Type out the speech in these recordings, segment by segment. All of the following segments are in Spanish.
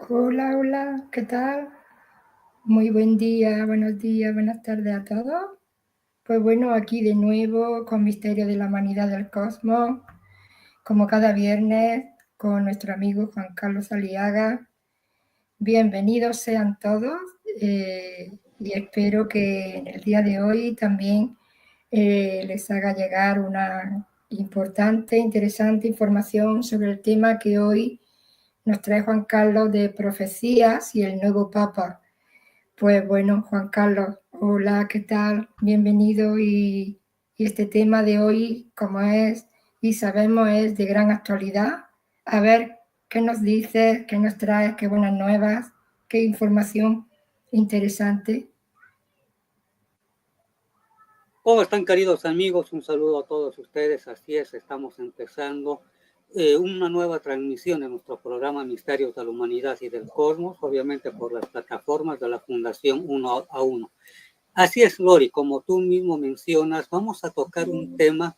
Hola, hola, ¿qué tal? Muy buen día, buenos días, buenas tardes a todos. Pues bueno, aquí de nuevo con Misterio de la Humanidad del Cosmos, como cada viernes, con nuestro amigo Juan Carlos Aliaga. Bienvenidos sean todos y espero que en el día de hoy también les haga llegar una importante, interesante información sobre el tema que hoy nos trae Juan Carlos de profecías y el nuevo Papa. Pues bueno, Juan Carlos, hola, ¿qué tal? Bienvenido y este tema de hoy, como es y sabemos, es de gran actualidad. A ver, ¿qué nos dices? ¿Qué nos traes? ¿Qué buenas nuevas? ¿Qué información interesante? ¿Cómo están, queridos amigos? Un saludo a todos ustedes. Así es, estamos empezando una nueva transmisión de nuestro programa Misterios de la Humanidad y del Cosmos, obviamente por las plataformas de la Fundación Uno a Uno. Así es, Lori, como tú mismo mencionas, vamos a tocar un tema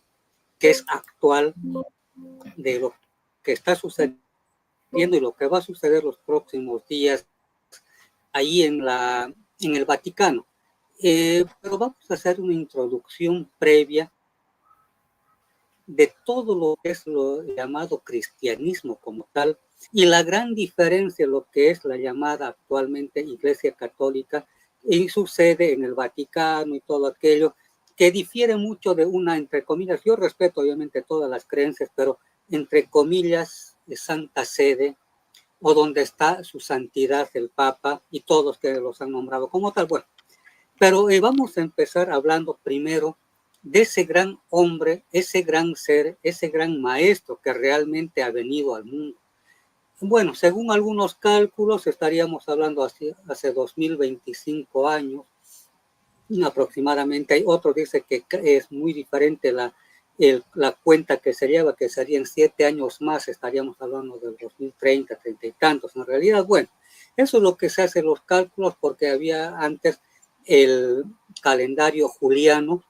que es actual de lo que está sucediendo y lo que va a suceder los próximos días ahí en el Vaticano. Pero vamos a hacer una introducción previa de todo lo que es lo llamado cristianismo como tal y la gran diferencia lo que es la llamada actualmente Iglesia Católica y su sede en el Vaticano y todo aquello que difiere mucho de una, entre comillas, yo respeto obviamente todas las creencias, pero entre comillas, Santa Sede o donde está su santidad el Papa y todos que los han nombrado como tal. Bueno, pero vamos a empezar hablando primero de ese gran hombre, ese gran ser, ese gran maestro que realmente ha venido al mundo. Bueno, según algunos cálculos, estaríamos hablando hace 2025 años aproximadamente. Hay otro dice que es muy diferente la cuenta que se lleva, que serían 7 años más, estaríamos hablando del 2030, 30 y tantos. En realidad, bueno, eso es lo que se hace los cálculos porque había antes el calendario juliano,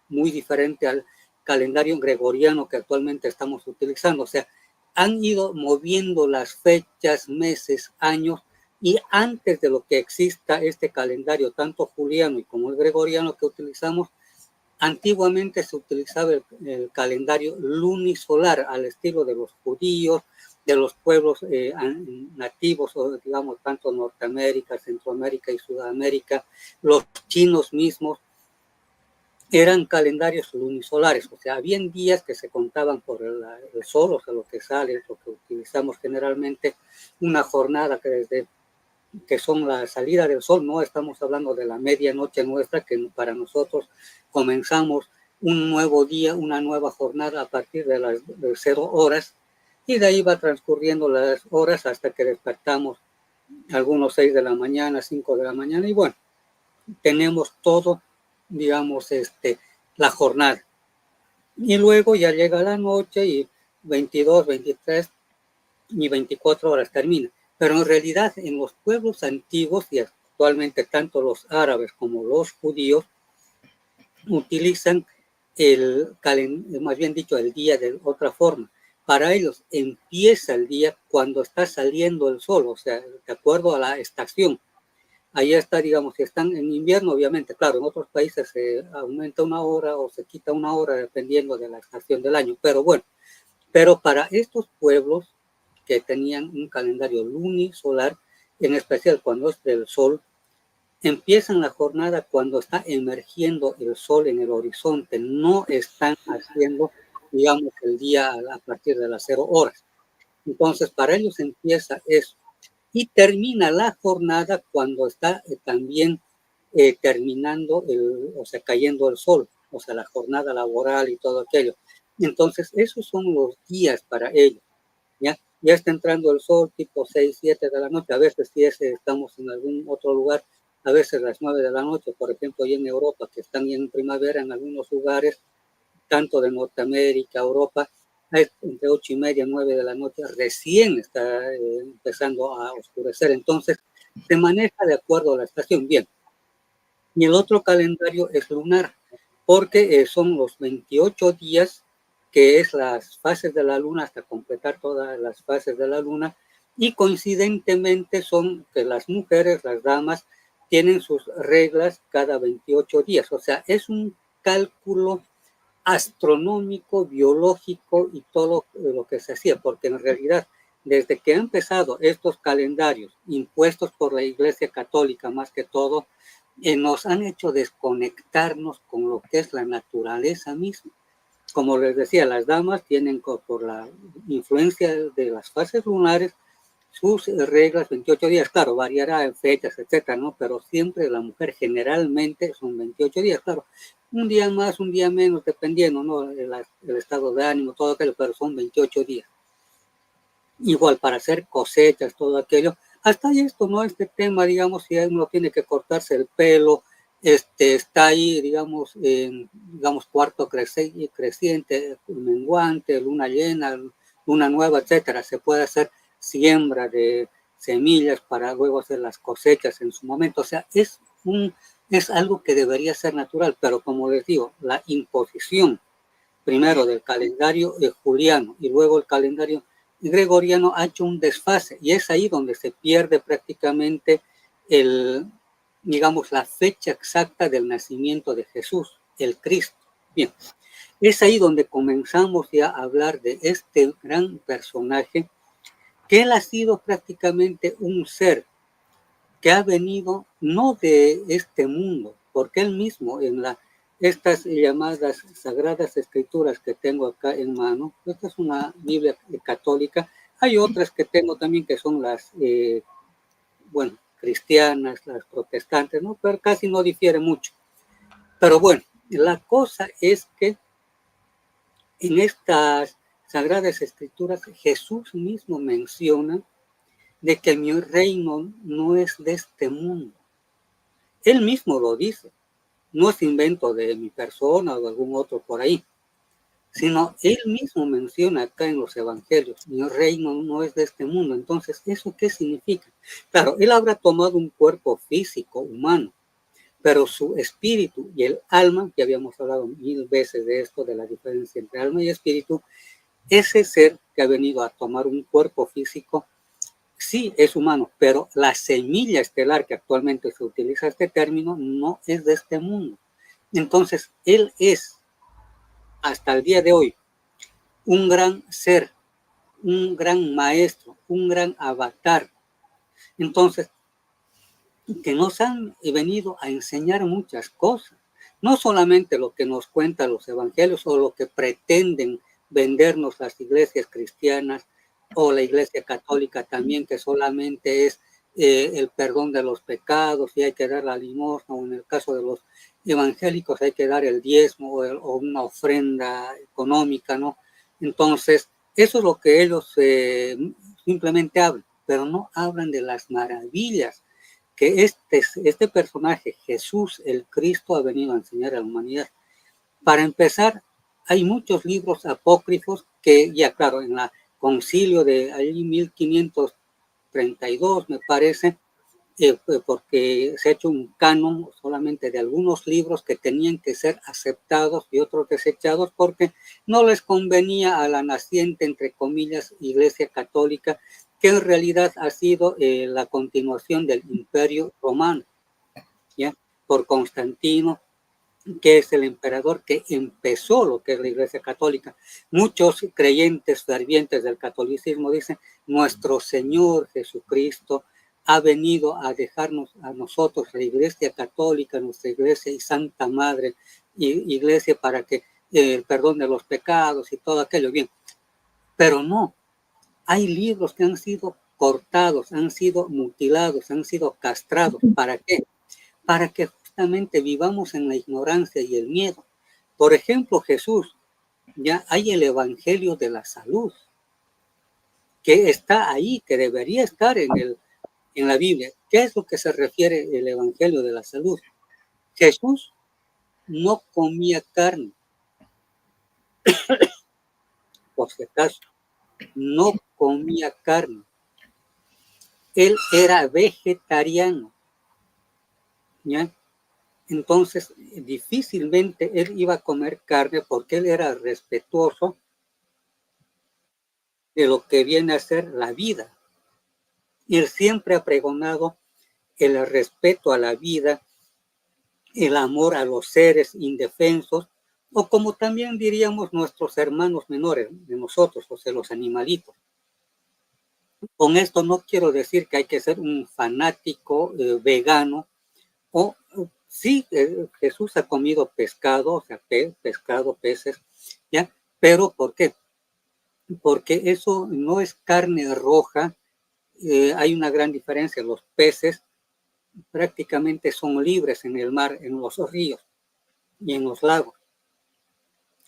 muy diferente al calendario gregoriano que actualmente estamos utilizando. O sea, han ido moviendo las fechas, meses, años, y antes de lo que exista este calendario, tanto juliano y como el gregoriano que utilizamos, antiguamente se utilizaba el calendario lunisolar al estilo de los judíos, de los pueblos nativos, o digamos, tanto Norteamérica, Centroamérica y Sudamérica, los chinos mismos, eran calendarios lunisolares, o sea, habían días que se contaban por el sol, o sea, lo que sale, lo que utilizamos generalmente, una jornada que son la salida del sol, no estamos hablando de la medianoche nuestra, que para nosotros comenzamos un nuevo día, una nueva jornada a partir de las 0 horas, y de ahí va transcurriendo las horas hasta que despertamos algunos 6 de la mañana, 5 de la mañana, y bueno, tenemos todo, digamos, la jornada. Y luego ya llega la noche y 22, 23 y 24 horas termina. Pero en realidad en los pueblos antiguos y actualmente tanto los árabes como los judíos utilizan más bien dicho, el día de otra forma. Para ellos empieza el día cuando está saliendo el sol, o sea, de acuerdo a la estación. Ahí está, digamos, si están en invierno, obviamente, claro, en otros países se aumenta una hora o se quita una hora dependiendo de la estación del año, pero bueno, pero para estos pueblos que tenían un calendario lunisolar, en especial cuando es del sol, empiezan la jornada cuando está emergiendo el sol en el horizonte, no están haciendo, digamos, el día a partir de las 0 horas. Entonces, para ellos empieza eso. Y termina la jornada cuando está también terminando, o sea, cayendo el sol, o sea, la jornada laboral y todo aquello. Entonces, esos son los días para ellos. Ya está entrando el sol tipo 6, 7 de la noche, a veces si estamos en algún otro lugar, a veces las 9 de la noche, por ejemplo, ahí en Europa, que están en primavera en algunos lugares, tanto de Norteamérica, Europa, entre 8:30 y 9 de la noche, recién está empezando a oscurecer, entonces se maneja de acuerdo a la estación. Bien, y el otro calendario es lunar, porque son los 28 días, que es las fases de la luna, hasta completar todas las fases de la luna, Y coincidentemente son que las mujeres, las damas, tienen sus reglas cada 28 días. O sea, es un cálculo astronómico, biológico y todo lo que se hacía, porque en realidad, desde que han empezado estos calendarios impuestos por la Iglesia Católica, más que todo, nos han hecho desconectarnos con lo que es la naturaleza misma. Como les decía, las damas tienen por la influencia de las fases lunares sus reglas 28 días, claro, variará en fechas, etcétera, ¿no? Pero siempre la mujer generalmente son 28 días, claro. Un día más, un día menos, dependiendo, ¿no? El estado de ánimo, todo aquello, pero son 28 días. Igual para hacer cosechas, todo aquello. Hasta ahí esto, ¿no? Este tema, digamos, si uno tiene que cortarse el pelo, está ahí, digamos, digamos, cuarto creciente, menguante, luna llena, luna nueva, etcétera. Se puede hacer siembra de semillas para luego hacer las cosechas en su momento. O sea, es algo que debería ser natural, pero como les digo, la imposición primero del calendario juliano y luego el calendario gregoriano ha hecho un desfase y es ahí donde se pierde prácticamente digamos, la fecha exacta del nacimiento de Jesús, el Cristo. Bien, es ahí donde comenzamos ya a hablar de este gran personaje, que él ha sido prácticamente un ser que ha venido no de este mundo, porque él mismo en estas llamadas Sagradas Escrituras que tengo acá en mano, esta es una Biblia católica, hay otras que tengo también que son las, bueno, cristianas, las protestantes, ¿no? Pero casi no difiere mucho. Pero bueno, la cosa es que en estas Sagradas Escrituras Jesús mismo menciona de que mi reino no es de este mundo. Él mismo lo dice, no es invento de mi persona o de algún otro por ahí, sino él mismo menciona acá en los evangelios, mi reino no es de este mundo. Entonces, ¿eso qué significa? Claro, él habrá tomado un cuerpo físico, humano, pero su espíritu y el alma, que habíamos hablado 1000 veces de esto, de la diferencia entre alma y espíritu, ese ser que ha venido a tomar un cuerpo físico, sí es humano, pero la semilla estelar, que actualmente se utiliza este término, no es de este mundo. Entonces, él es, hasta el día de hoy, un gran ser, un gran maestro, un gran avatar. Entonces, que nos han venido a enseñar muchas cosas, no solamente lo que nos cuentan los evangelios o lo que pretenden vendernos las iglesias cristianas o la iglesia católica también, que solamente es el perdón de los pecados y hay que dar la limosna, o en el caso de los evangélicos hay que dar el diezmo o una ofrenda económica, ¿no? Entonces, eso es lo que ellos simplemente hablan, pero no hablan de las maravillas que este personaje, Jesús el Cristo, ha venido a enseñar a la humanidad. Para empezar, hay muchos libros apócrifos que ya, claro, en la concilio de allí 1532, me parece, porque se ha hecho un canon solamente de algunos libros que tenían que ser aceptados y otros desechados porque no les convenía a la naciente, entre comillas, Iglesia Católica, que en realidad ha sido la continuación del Imperio Romano, ¿ya? Por Constantino, que es el emperador que empezó lo que es la Iglesia Católica. Muchos creyentes fervientes del catolicismo dicen, nuestro Señor Jesucristo ha venido a dejarnos a nosotros, la Iglesia Católica, nuestra Iglesia y Santa Madre, Iglesia para que el perdón de los pecados y todo aquello, bien. Pero no, hay libros que han sido cortados, han sido mutilados, han sido castrados. ¿Para qué? Para que justamente vivamos en la ignorancia y el miedo. Por ejemplo, Jesús, ya hay el Evangelio de la Salud, que está ahí, que debería estar en la Biblia. ¿Qué es lo que se refiere el Evangelio de la Salud? Jesús no comía carne, por si acaso, no comía carne. Él era vegetariano, ¿ya? Entonces, difícilmente él iba a comer carne porque él era respetuoso de lo que viene a ser la vida. Él siempre ha pregonado el respeto a la vida, el amor a los seres indefensos, o como también diríamos nuestros hermanos menores de nosotros, o sea, los animalitos. Con esto no quiero decir que hay que ser un fanático vegano, o sí, Jesús ha comido pescado, o sea, pescado, peces, ¿ya? Pero ¿por qué? Porque eso no es carne roja, hay una gran diferencia. Los peces prácticamente son libres en el mar, en los ríos y en los lagos.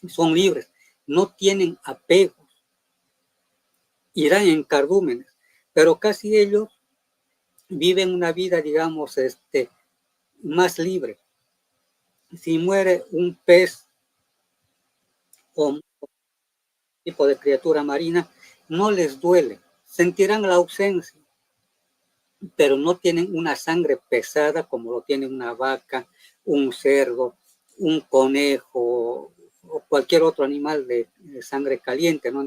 Son libres, no tienen apegos, irán en cardúmenes, pero casi ellos viven una vida, digamos, más libre. Si muere un pez o un tipo de criatura marina, no les duele, sentirán la ausencia, pero no tienen una sangre pesada como lo tiene una vaca, un cerdo, un conejo o cualquier otro animal de sangre caliente, ¿no?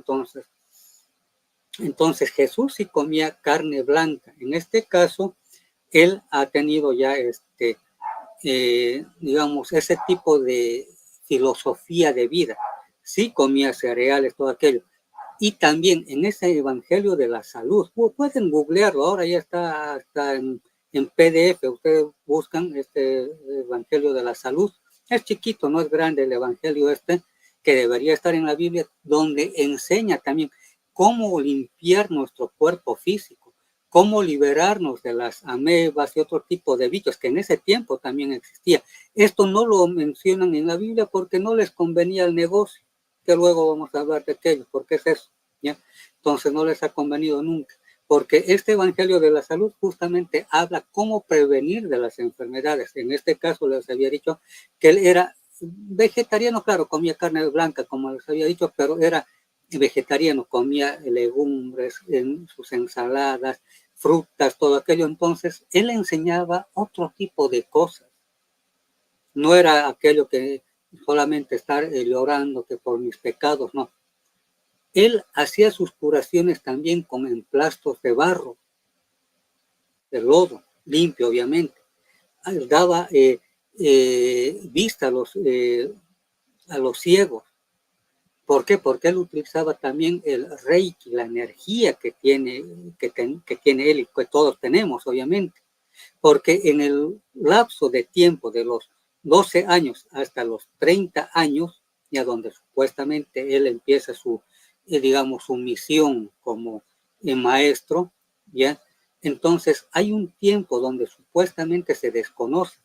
Entonces Jesús sí comía carne blanca. En este caso, él ha tenido ya digamos, ese tipo de filosofía de vida. Sí comía cereales, todo aquello. Y también en ese Evangelio de la Salud, pueden googlearlo, ahora ya está en PDF, ustedes buscan este Evangelio de la Salud. Es chiquito, no es grande el Evangelio que debería estar en la Biblia, donde enseña también cómo limpiar nuestro cuerpo físico, cómo liberarnos de las amebas y otro tipo de bichos que en ese tiempo también existía. Esto no lo mencionan en la Biblia porque no les convenía el negocio, que luego vamos a hablar de aquello, porque es eso, ¿ya? Entonces no les ha convenido nunca, porque este Evangelio de la Salud justamente habla cómo prevenir de las enfermedades. En este caso les había dicho que él era vegetariano, claro, comía carne blanca, como les había dicho, pero era vegetariano, comía legumbres en sus ensaladas, frutas, todo aquello. Entonces, él enseñaba otro tipo de cosas. No era aquello que solamente estar llorando que por mis pecados, no. Él hacía sus curaciones también con emplastos de barro, de lodo, limpio obviamente. Él daba vista a los ciegos. ¿Por qué? Porque él utilizaba también el Reiki, la energía que tiene él y que todos tenemos, obviamente. Porque en el lapso de tiempo de los 12 años hasta los 30 años, ya donde supuestamente él empieza digamos, su misión como maestro, ¿ya? Entonces hay un tiempo donde supuestamente se desconoce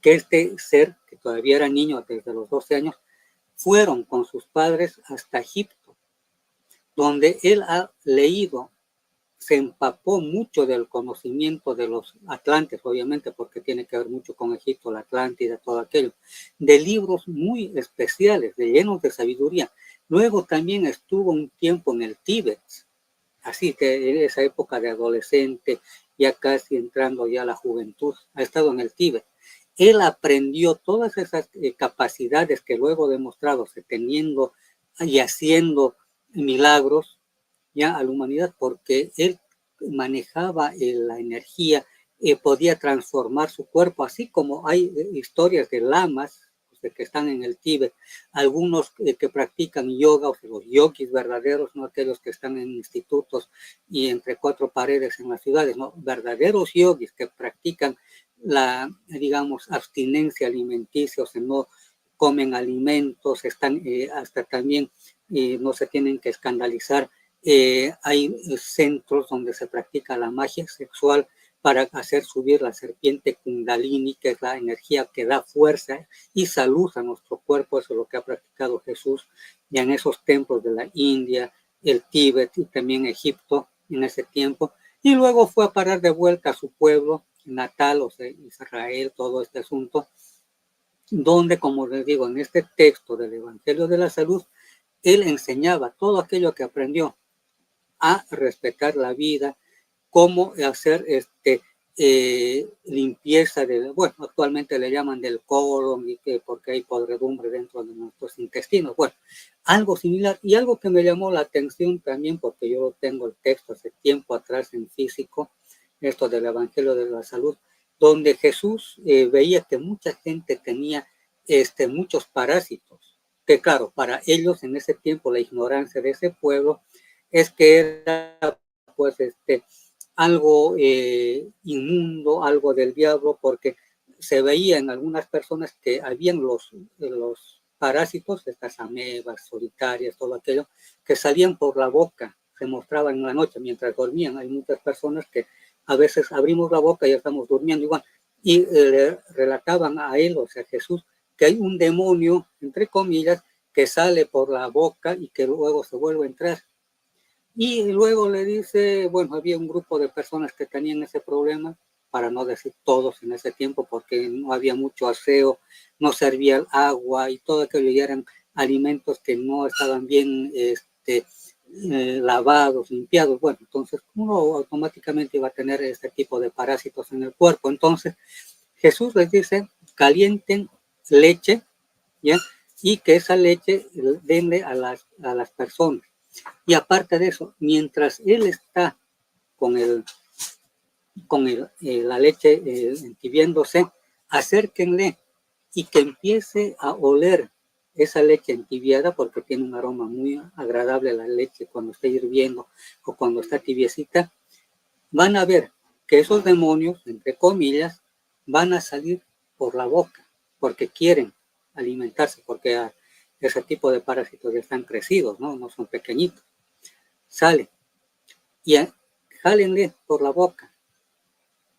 que este ser, que todavía era niño desde los 12 años, fueron con sus padres hasta Egipto, donde él ha leído, se empapó mucho del conocimiento de los atlantes, obviamente, porque tiene que ver mucho con Egipto, la Atlántida, todo aquello, de libros muy especiales, llenos de sabiduría. Luego también estuvo un tiempo en el Tíbet, así que en esa época de adolescente, ya casi entrando ya a la juventud, ha estado en el Tíbet. Él aprendió todas esas capacidades que luego demostrado, teniendo y haciendo milagros ya a la humanidad, porque él manejaba la energía, podía transformar su cuerpo, así como hay historias de lamas que están en el Tíbet, algunos que practican yoga, o sea, los yogis verdaderos, no aquellos que están en institutos y entre cuatro paredes en las ciudades, no, verdaderos yogis que practican la, digamos, abstinencia alimenticia, o sea, no comen alimentos, están hasta también no se tienen que escandalizar. Hay centros donde se practica la magia sexual para hacer subir la serpiente Kundalini, que es la energía que da fuerza y salud a nuestro cuerpo. Eso es lo que ha practicado Jesús ya en esos templos de la India, el Tíbet y también Egipto en ese tiempo. Y luego fue a parar de vuelta a su pueblo natal, o sea, Israel, todo este asunto, donde, como les digo, en este texto del Evangelio de la Salud, él enseñaba todo aquello que aprendió a respetar la vida, cómo hacer limpieza bueno, actualmente le llaman del colon, y que porque hay podredumbre dentro de nuestros intestinos. Bueno, algo similar, y algo que me llamó la atención también, porque yo tengo el texto hace tiempo atrás en físico, esto del Evangelio de la Salud, donde Jesús veía que mucha gente tenía muchos parásitos, que claro, para ellos en ese tiempo, la ignorancia de ese pueblo es que era pues algo inmundo, algo del diablo, porque se veía en algunas personas que habían los parásitos, estas amebas solitarias, todo aquello, que salían por la boca, se mostraban en la noche mientras dormían. Hay muchas personas que a veces abrimos la boca y ya estamos durmiendo igual, y le relataban a él, o sea, a Jesús, que hay un demonio, entre comillas, que sale por la boca y que luego se vuelve a entrar. Y luego le dice, bueno, había un grupo de personas que tenían ese problema, para no decir todos en ese tiempo, porque no había mucho aseo, no servía el agua y todo aquello, y eran alimentos que no estaban bien lavados, limpiados. Bueno, entonces uno automáticamente iba a tener este tipo de parásitos en el cuerpo. Entonces Jesús les dice, calienten leche, ¿ya? Y que esa leche denle a las personas. Y aparte de eso, mientras él está con la leche entibiéndose, acérquenle y que empiece a oler esa leche entibiada, porque tiene un aroma muy agradable la leche cuando está hirviendo o cuando está tibiecita. Van a ver que esos demonios, entre comillas, van a salir por la boca, porque quieren alimentarse, porque ese tipo de parásitos ya están crecidos, no son pequeñitos. Sale y jálenle por la boca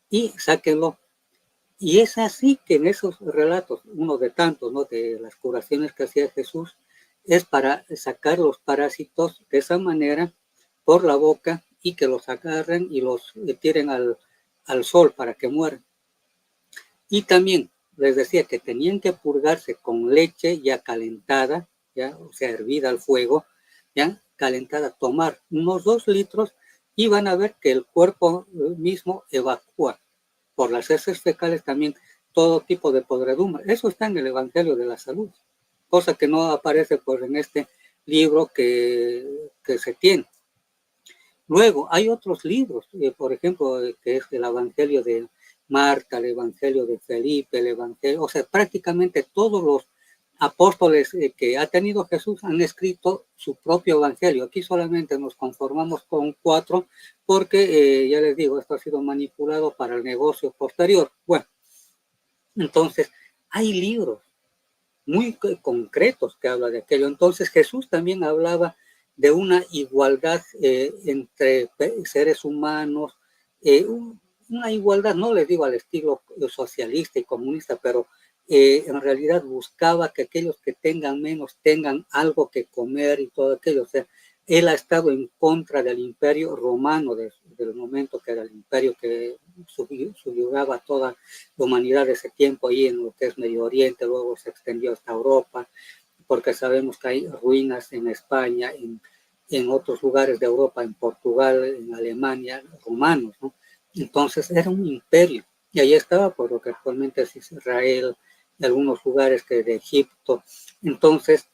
y sáquenlo. Y es así que en esos relatos, uno de tantos, ¿no?, de las curaciones que hacía Jesús, es para sacar los parásitos de esa manera por la boca y que los agarren y los tiren al sol para que mueran. Y también les decía que tenían que purgarse con leche ya calentada, ya, o sea, hervida al fuego, ya calentada, tomar unos 2 litros y van a ver que el cuerpo mismo evacúa por las heces fecales también todo tipo de podredumbre. Eso está en el Evangelio de la Salud, cosa que no aparece pues en este libro que se tiene. Luego hay otros libros, por ejemplo, que es el Evangelio de Marta, el Evangelio de Felipe, el Evangelio, o sea, prácticamente todos los apóstoles que ha tenido Jesús han escrito su propio evangelio. Aquí solamente nos conformamos con 4 porque, ya les digo, esto ha sido manipulado para el negocio posterior. Bueno, entonces hay libros muy concretos que hablan de aquello. Entonces Jesús también hablaba de una igualdad entre seres humanos, una igualdad, no les digo al estilo socialista y comunista, pero en realidad buscaba que aquellos que tengan menos tengan algo que comer y todo aquello. O sea, él ha estado en contra del imperio romano del momento, que era el imperio que subyugaba a toda la humanidad de ese tiempo, ahí en lo que es Medio Oriente, luego se extendió hasta Europa, porque sabemos que hay ruinas en España, en otros lugares de Europa, en Portugal, en Alemania, romanos, ¿no? Entonces era un imperio, y ahí estaba por lo que actualmente es Israel, y algunos lugares que de Egipto. Entonces,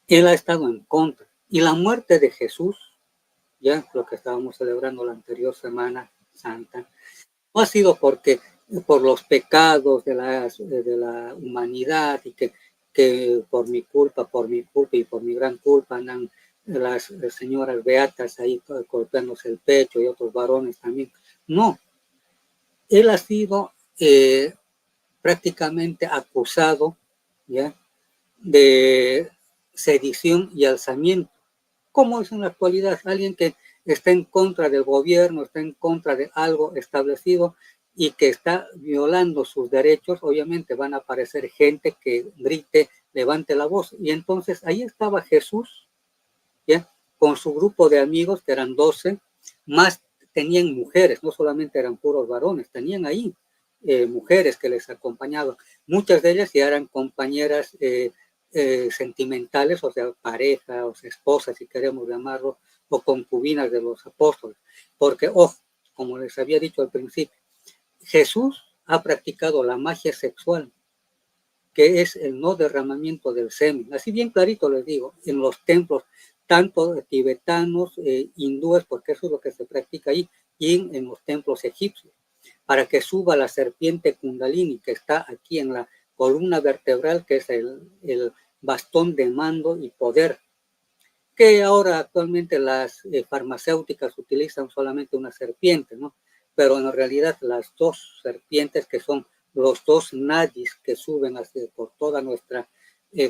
él ha estado en contra. Y la muerte de Jesús, ya lo que estábamos celebrando la anterior Semana Santa, no ha sido porque por los pecados de la humanidad y que por mi culpa y por mi gran culpa andan las señoras beatas ahí golpeándose el pecho y otros varones también. No, él ha sido prácticamente acusado, ¿ya?, de sedición y alzamiento. ¿Cómo es en la actualidad? Alguien que está en contra del gobierno, está en contra de algo establecido y que está violando sus derechos, obviamente van a aparecer gente que grite, levante la voz. Y entonces ahí estaba Jesús, ¿ya?, con su grupo de amigos, que eran 12, más tenían mujeres, no solamente eran puros varones, tenían ahí mujeres que les acompañaban. Muchas de ellas ya eran compañeras sentimentales, o sea, pareja, o sea, esposas, si queremos llamarlo, o concubinas de los apóstoles. Porque, como les había dicho al principio, Jesús ha practicado la magia sexual, que es el no derramamiento del semen. Así bien clarito les digo, en los templos, tanto tibetanos, hindúes, porque eso es lo que se practica ahí, y en los templos egipcios, para que suba la serpiente Kundalini, que está aquí en la columna vertebral, que es el bastón de mando y poder, que ahora actualmente las farmacéuticas utilizan solamente una serpiente, ¿no? Pero en realidad las dos serpientes, que son los dos nadis que suben por toda nuestra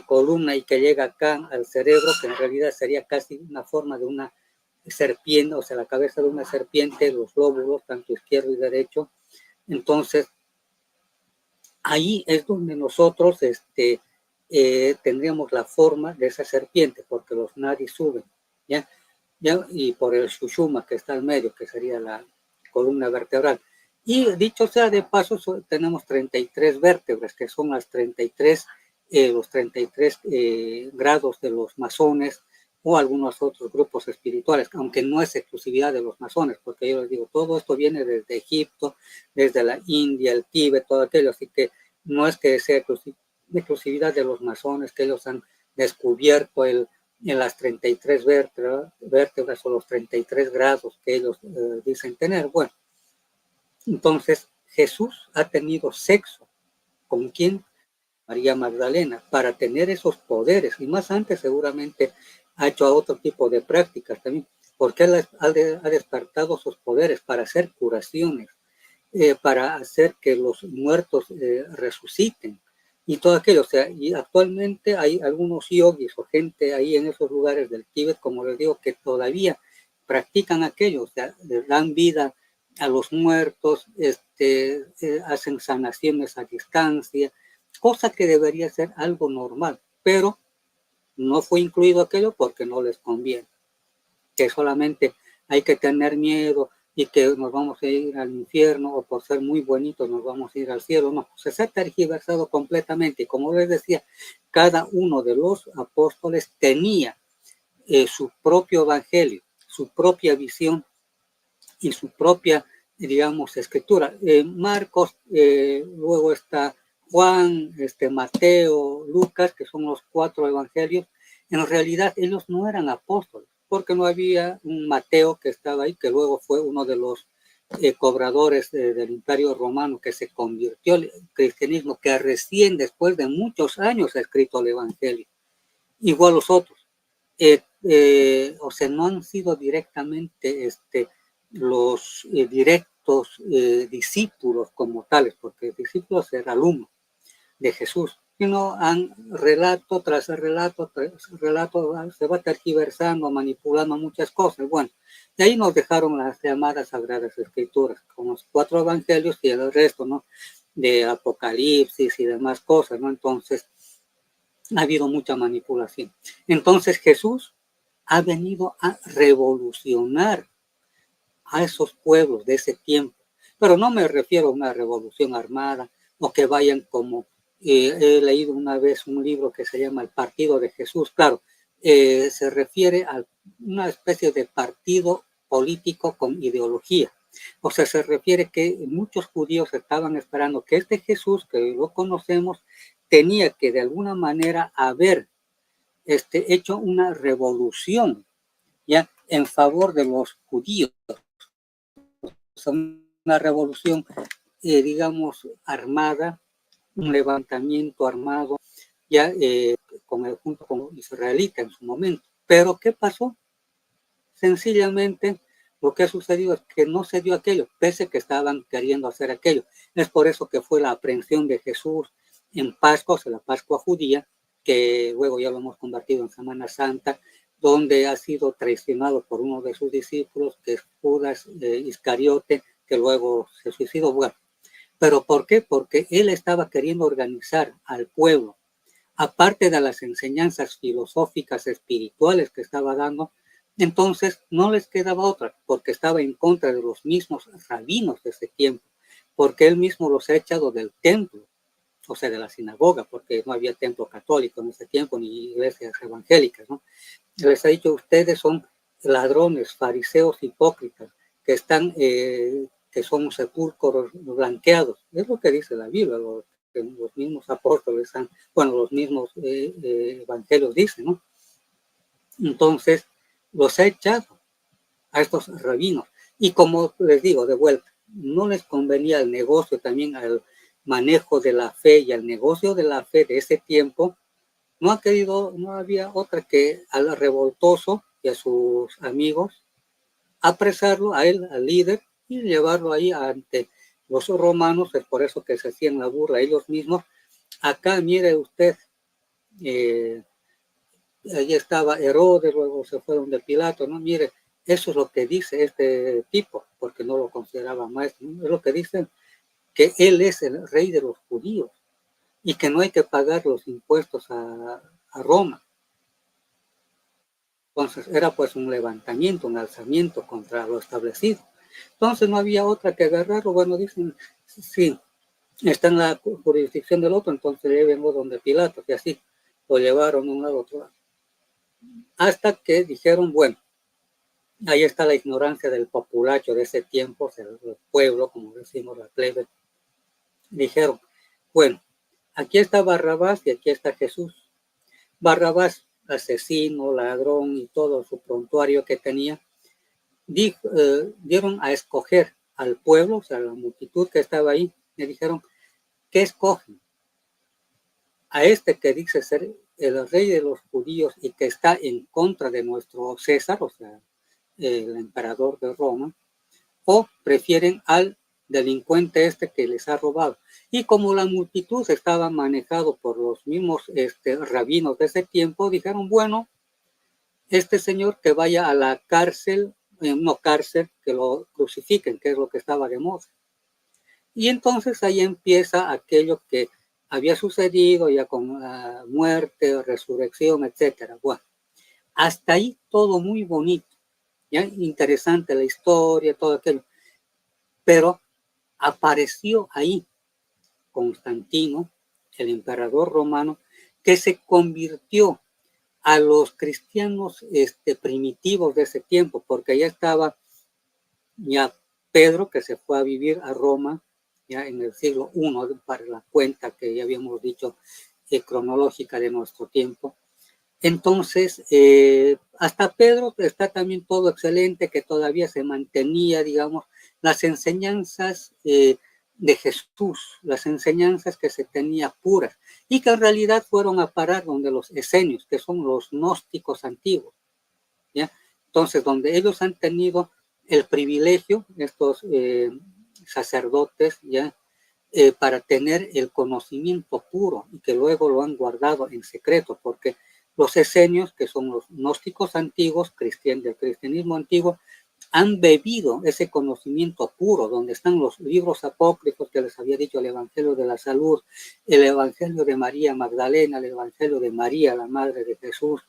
columna y que llega acá al cerebro, que en realidad sería casi una forma de una serpiente, o sea, la cabeza de una serpiente, los lóbulos, tanto izquierdo y derecho. Entonces, ahí es donde nosotros tendríamos la forma de esa serpiente, porque los nadis suben, ¿ya? Y por el Sushuma que está al medio, que sería la columna vertebral. Y dicho sea de paso, tenemos 33 vértebras, que son las 33, los 33 grados de los masones o algunos otros grupos espirituales, aunque no es exclusividad de los masones, porque yo les digo, todo esto viene desde Egipto, desde la India, el Tíbet, todo aquello, así que no es que sea exclusividad de los masones, que ellos han descubierto en las 33 vértebras o los 33 grados que ellos dicen tener. Bueno, entonces Jesús ha tenido sexo. ¿Con quién? María Magdalena, para tener esos poderes, y más antes seguramente ha hecho otro tipo de prácticas también, porque él ha despertado sus poderes para hacer curaciones, para hacer que los muertos resuciten, y todo aquello. O sea, y actualmente hay algunos yogis o gente ahí en esos lugares del Tíbet, como les digo, que todavía practican aquello, o sea, les dan vida a los muertos, hacen sanaciones a distancia, cosa que debería ser algo normal, pero no fue incluido aquello porque no les conviene, que solamente hay que tener miedo y que nos vamos a ir al infierno, o por ser muy bonitos nos vamos a ir al cielo. No, se ha tergiversado completamente, y como les decía, cada uno de los apóstoles tenía su propio evangelio, su propia visión y su propia, digamos, escritura. Marcos, luego está Juan, Mateo, Lucas, que son los 4 evangelios. En realidad ellos no eran apóstoles, porque no había un Mateo que estaba ahí, que luego fue uno de los cobradores del Imperio Romano, que se convirtió al cristianismo, que recién después de muchos años ha escrito el Evangelio. Igual los otros. O sea, no han sido directamente los directos discípulos como tales, porque discípulos era alumno de Jesús, sino han relato tras relato, se va tergiversando, manipulando muchas cosas. Bueno, de ahí nos dejaron las llamadas Sagradas Escrituras, con los 4 evangelios y el resto, ¿no? De Apocalipsis y demás cosas, ¿no? Entonces, ha habido mucha manipulación. Entonces, Jesús ha venido a revolucionar a esos pueblos de ese tiempo. Pero no me refiero a una revolución armada o que vayan como, he leído una vez un libro que se llama El Partido de Jesús. Claro, se refiere a una especie de partido político con ideología. O sea, se refiere que muchos judíos estaban esperando que este Jesús, que lo conocemos, tenía que de alguna manera haber hecho una revolución, ya, en favor de los judíos. Una revolución, digamos, armada, un levantamiento armado, ya junto con los israelitas en su momento. Pero ¿qué pasó? Sencillamente lo que ha sucedido es que no se dio aquello, pese a que estaban queriendo hacer aquello. Es por eso que fue la aprehensión de Jesús en Pascua, o sea, la Pascua judía, que luego ya lo hemos convertido en Semana Santa, donde ha sido traicionado por uno de sus discípulos, que es Judas Iscariote, que luego se suicidó. Bueno, ¿pero por qué? Porque él estaba queriendo organizar al pueblo, aparte de las enseñanzas filosóficas espirituales que estaba dando. Entonces no les quedaba otra, porque estaba en contra de los mismos rabinos de ese tiempo, porque él mismo los ha echado del templo, o sea, de la sinagoga, porque no había templo católico en ese tiempo, ni iglesias evangélicas, ¿no? Les ha dicho, ustedes son ladrones, fariseos, hipócritas, que están, que son sepulcros blanqueados. Es lo que dice la Biblia, que los mismos apóstoles, bueno, los mismos evangelios dicen, ¿no? Entonces, los ha echado a estos rabinos. Y como les digo, de vuelta, no les convenía el negocio, también al manejo de la fe y al negocio de la fe de ese tiempo. No había otra que al revoltoso y a sus amigos apresarlo a él, al líder, y llevarlo ahí ante los romanos. Es por eso que se hacían la burla ellos mismos. Acá, mire usted, allí estaba Herodes, luego se fue donde Pilato, ¿no? Mire, eso es lo que dice este tipo, porque no lo consideraba maestro, ¿no? Es lo que dicen, que él es el rey de los judíos y que no hay que pagar los impuestos a Roma. Entonces era pues un levantamiento, un alzamiento contra lo establecido. Entonces no había otra que agarrarlo. Bueno, dicen, sí, está en la jurisdicción del otro, entonces llévenlo donde Pilato, y así lo llevaron de un lado a otro lado. Hasta que dijeron, bueno, ahí está la ignorancia del populacho de ese tiempo, del pueblo, como decimos, la plebe. Dijeron, bueno, aquí está Barrabás y aquí está Jesús. Barrabás, asesino, ladrón y todo su prontuario que tenía, dieron a escoger al pueblo, o sea, a la multitud que estaba ahí, le dijeron, ¿qué escogen? A este que dice ser el rey de los judíos y que está en contra de nuestro César, o sea, el emperador de Roma, o prefieren al delincuente este que les ha robado. Y como la multitud estaba manejado por los mismos rabinos de ese tiempo, dijeron, bueno, este señor que vaya a la cárcel, no cárcel, que lo crucifiquen, que es lo que estaba de moda. Y entonces ahí empieza aquello que había sucedido ya con la muerte, resurrección, etcétera. Bueno, hasta ahí todo muy bonito, ¿ya? Interesante la historia, todo aquello. Pero apareció ahí Constantino, el emperador romano, que se convirtió a los cristianos primitivos de ese tiempo, porque ya estaba ya Pedro, que se fue a vivir a Roma, ya en el siglo I, para la cuenta que ya habíamos dicho cronológica de nuestro tiempo. Entonces, hasta Pedro está también todo excelente, que todavía se mantenía, digamos, las enseñanzas de Jesús, las enseñanzas que se tenía puras, y que en realidad fueron a parar donde los esenios, que son los gnósticos antiguos, ¿ya? Entonces, donde ellos han tenido el privilegio, estos sacerdotes, ¿ya? Para tener el conocimiento puro y que luego lo han guardado en secreto, porque los esenios, que son los gnósticos antiguos, del cristianismo antiguo, han bebido ese conocimiento puro, donde están los libros apócrifos que les había dicho, el Evangelio de la Salud, el Evangelio de María Magdalena, el Evangelio de María, la Madre de Jesús,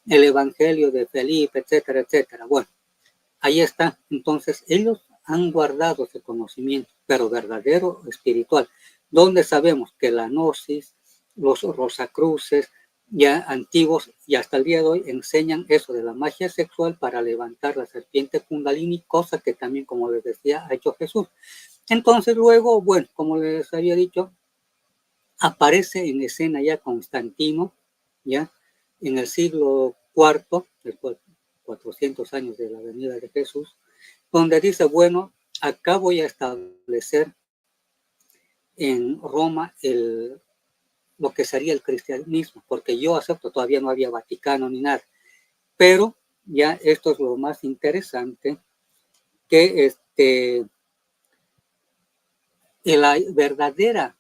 el Evangelio de Felipe, etcétera, etcétera. Bueno, ahí está. Entonces, ellos han guardado ese conocimiento, pero verdadero, espiritual, donde sabemos que la gnosis, los rosacruces, ya antiguos y hasta el día de hoy enseñan eso de la magia sexual para levantar la serpiente Kundalini, cosa que también, como les decía, ha hecho Jesús. Entonces luego, bueno, como les había dicho, aparece en escena ya Constantino, ya en el siglo IV, después de 400 años de la venida de Jesús, donde dice, bueno, acá voy a establecer en Roma lo que sería el cristianismo, porque yo acepto, todavía no había Vaticano ni nada, pero ya esto es lo más interesante, que la verdadera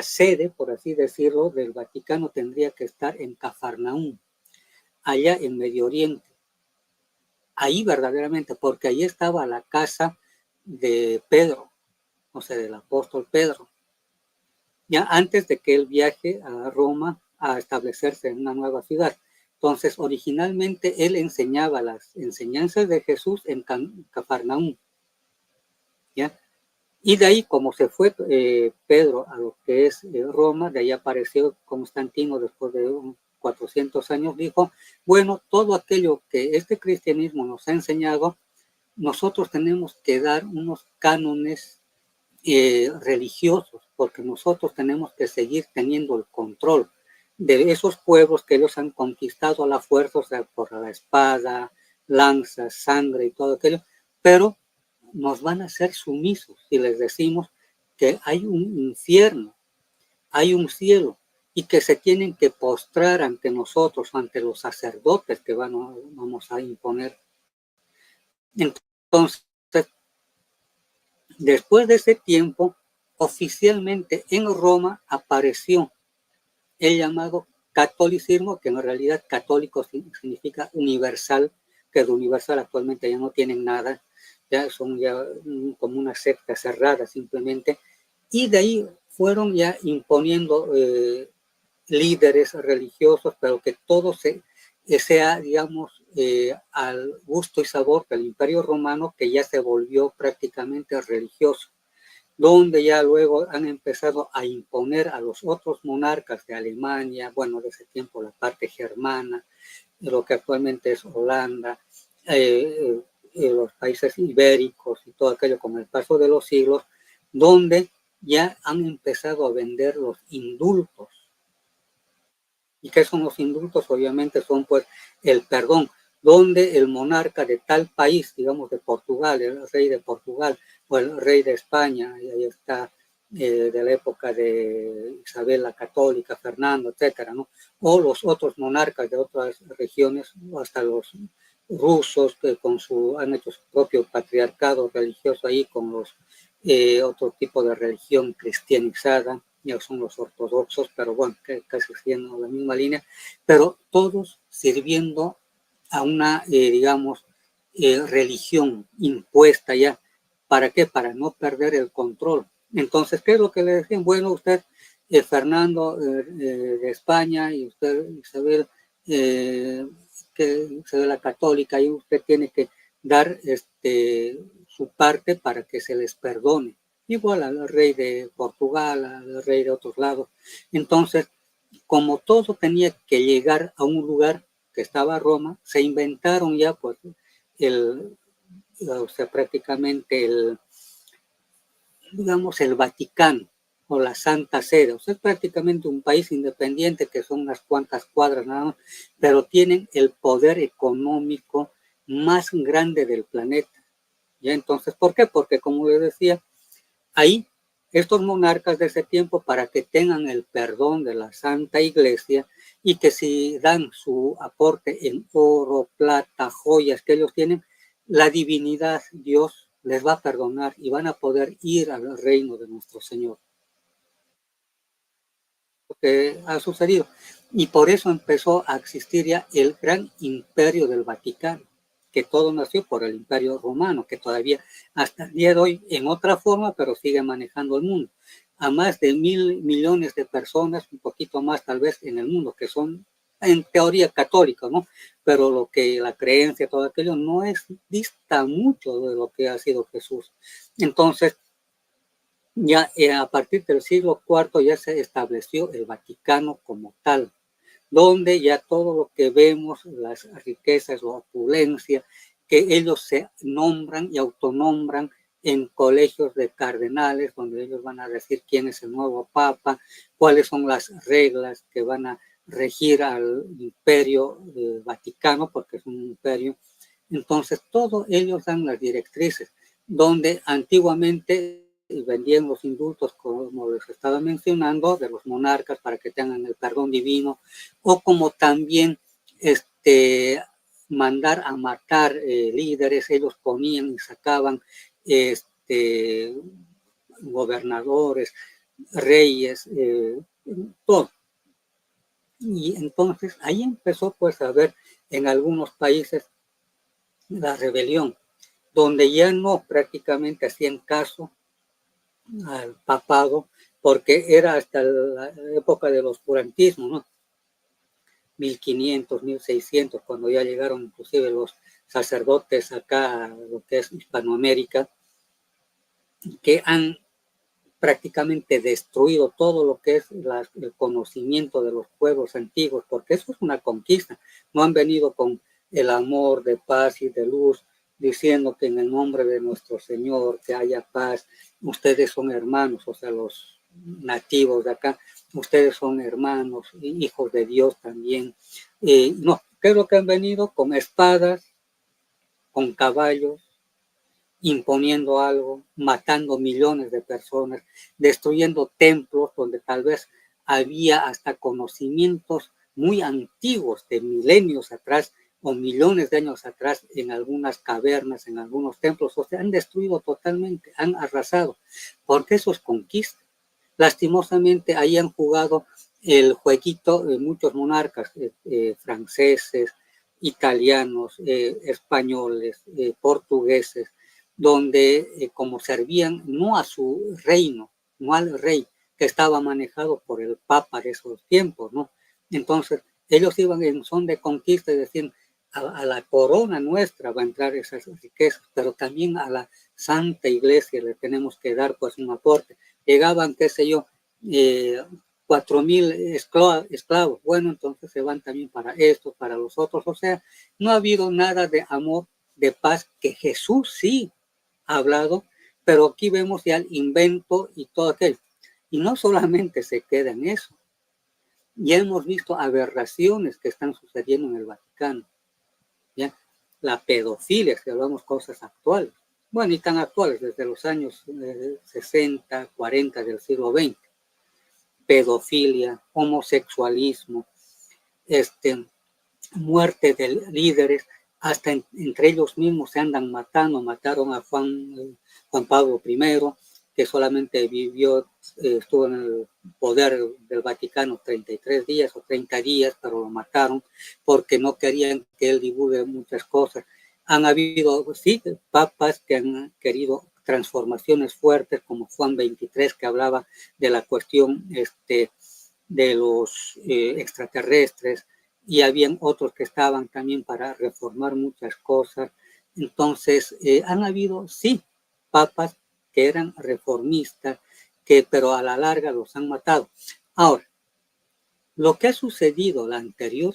sede, por así decirlo, del Vaticano tendría que estar en Cafarnaúm, allá en Medio Oriente, ahí verdaderamente, porque ahí estaba la casa de Pedro, o sea, del apóstol Pedro, ya antes de que él viaje a Roma a establecerse en una nueva ciudad. Entonces, originalmente él enseñaba las enseñanzas de Jesús en Cafarnaúm, ¿ya? Y de ahí, como se fue Pedro a lo que es Roma, de ahí apareció Constantino después de 400 años, dijo, bueno, todo aquello que este cristianismo nos ha enseñado, nosotros tenemos que dar unos cánones religiosos, porque nosotros tenemos que seguir teniendo el control de esos pueblos que ellos han conquistado a la fuerza, o sea, por la espada, lanzas, sangre y todo aquello, pero nos van a hacer sumisos si les decimos que hay un infierno, hay un cielo, y que se tienen que postrar ante nosotros, ante los sacerdotes que vamos a imponer. Entonces, después de ese tiempo, oficialmente en Roma apareció el llamado catolicismo, que en realidad católico significa universal, que de universal actualmente ya no tienen nada, ya son ya como una secta cerrada simplemente, y de ahí fueron ya imponiendo líderes religiosos, pero que todo sea, digamos, al gusto y sabor del Imperio Romano, que ya se volvió prácticamente religioso, donde ya luego han empezado a imponer a los otros monarcas de Alemania, bueno, de ese tiempo la parte germana, lo que actualmente es Holanda, los países ibéricos y todo aquello con el paso de los siglos, donde ya han empezado a vender los indultos. ¿Y qué son los indultos? Obviamente son pues el perdón, donde el monarca de tal país, digamos de Portugal, el rey de Portugal o el rey de España, y ahí está de la época de Isabel la Católica, Fernando, etcétera, ¿no? O los otros monarcas de otras regiones, hasta los rusos que han hecho su propio patriarcado religioso ahí con los otro tipo de religión cristianizada, ya son los ortodoxos, pero bueno, casi siguiendo la misma línea, pero todos sirviendo a una, digamos, religión impuesta ya. ¿Para qué? Para no perder el control. Entonces, ¿qué es lo que le decían? Bueno, usted, Fernando de España, y usted, Isabel, que Isabel la Católica, y usted tiene que dar su parte para que se les perdone. Igual al rey de Portugal, al rey de otros lados. Entonces, como todo tenía que llegar a un lugar que estaba Roma, se inventaron ya pues o sea, prácticamente digamos, el Vaticano o la Santa Sede. O sea, es prácticamente un país independiente que son unas cuantas cuadras nada más, pero tienen el poder económico más grande del planeta. ¿Ya? Entonces, ¿por qué? Porque, como les decía, ahí estos monarcas de ese tiempo, para que tengan el perdón de la Santa Iglesia, y que si dan su aporte en oro, plata, joyas que ellos tienen, la divinidad, Dios, les va a perdonar y van a poder ir al reino de nuestro Señor. Lo que ha sucedido. Y por eso empezó a existir ya el gran imperio del Vaticano, que todo nació por el Imperio Romano, que todavía hasta el día de hoy en otra forma, pero sigue manejando el mundo. A más de 1.000 millones de personas, un poquito más tal vez en el mundo, que son en teoría católicos, ¿no? Pero lo que la creencia, todo aquello, no dista mucho de lo que ha sido Jesús. Entonces, ya a partir del siglo IV ya se estableció el Vaticano como tal, donde ya todo lo que vemos, las riquezas, la opulencia, que ellos se nombran y autonombran en colegios de cardenales, donde ellos van a decir quién es el nuevo papa, cuáles son las reglas que van a regir al imperio Vaticano, porque es un imperio. Entonces, todos ellos dan las directrices, donde antiguamente vendían los indultos, como les estaba mencionando, de los monarcas para que tengan el perdón divino, o como también mandar a matar líderes. Ellos ponían y sacaban gobernadores, reyes, todo. Y entonces ahí empezó pues a ver en algunos países la rebelión, donde ya no prácticamente hacían caso al papado, porque era hasta la época del oscurantismo, ¿no? 1500, 1600, cuando ya llegaron inclusive los sacerdotes acá a lo que es Hispanoamérica, que han prácticamente destruido todo lo que es el conocimiento de los pueblos antiguos, porque eso es una conquista. No han venido con el amor de paz y de luz, diciendo que en el nombre de nuestro Señor, que haya paz, ustedes son hermanos, o sea, los nativos de acá, ustedes son hermanos, hijos de Dios también. No, ¿qué es lo que han venido? Con espadas, con caballos, imponiendo algo, matando millones de personas, destruyendo templos donde tal vez había hasta conocimientos muy antiguos de milenios atrás o millones de años atrás en algunas cavernas, en algunos templos. O sea, han destruido totalmente, han arrasado, porque eso es conquista. Lastimosamente ahí han jugado el jueguito de muchos monarcas franceses, italianos, españoles, portugueses, donde como servían no a su reino, no al rey, que estaba manejado por el papa de esos tiempos, ¿no? Entonces, ellos iban en son de conquista y decían, a la corona nuestra va a entrar esas riquezas, pero también a la Santa Iglesia le tenemos que dar pues un aporte. Llegaban, qué sé yo, 4,000 esclavos. Bueno, entonces se van también para esto, para los otros. O sea, no ha habido nada de amor, de paz, que Jesús sí ha hablado, pero aquí vemos ya el invento y todo aquello. Y no solamente se queda en eso. Ya hemos visto aberraciones que están sucediendo en el Vaticano. ¿Ya? La pedofilia, si hablamos cosas actuales. Bueno, y tan actuales, desde los años 60, 40 del siglo XX. Pedofilia, homosexualismo, muerte de líderes, hasta entre ellos mismos se andan matando. Mataron a Juan Pablo I, que solamente vivió, estuvo en el poder del Vaticano 33 días o 30 días, pero lo mataron porque no querían que él divulgue muchas cosas. Han habido, sí, papas que han querido transformaciones fuertes, como Juan 23, que hablaba de la cuestión de los extraterrestres, y habían otros que estaban también para reformar muchas cosas. Entonces, han habido, sí, papas que eran reformistas, pero a la larga los han matado. Ahora, lo que ha sucedido la anterior,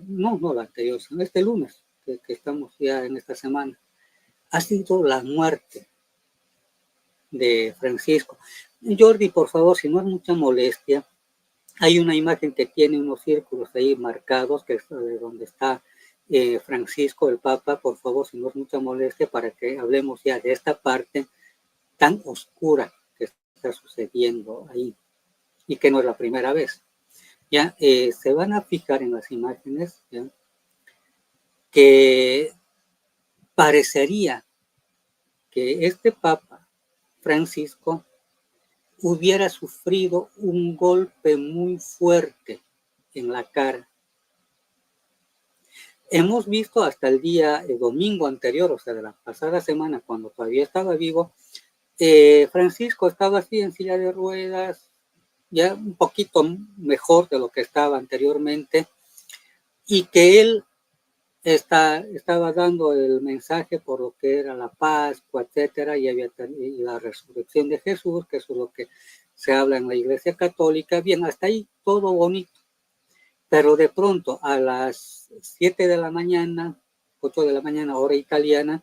no la anterior, sino este lunes, que estamos ya en esta semana, ha sido la muerte de Francisco. Jordi, por favor, si no es mucha molestia, hay una imagen que tiene unos círculos ahí marcados, que es de donde está Francisco, el Papa. Por favor, si no es mucha molestia, para que hablemos ya de esta parte tan oscura que está sucediendo ahí y que no es la primera vez. Ya se van a fijar en las imágenes, ¿ya? Que parecería que este Papa Francisco hubiera sufrido un golpe muy fuerte en la cara. Hemos visto hasta el día domingo anterior, o sea, de la pasada semana, cuando todavía estaba vivo, Francisco estaba así en silla de ruedas, ya un poquito mejor de lo que estaba anteriormente, y que él estaba dando el mensaje por lo que era la Pascua, etcétera, y la resurrección de Jesús, que eso es lo que se habla en la Iglesia Católica. Bien, hasta ahí todo bonito. Pero de pronto a las 7 de la mañana, 8 de la mañana, hora italiana,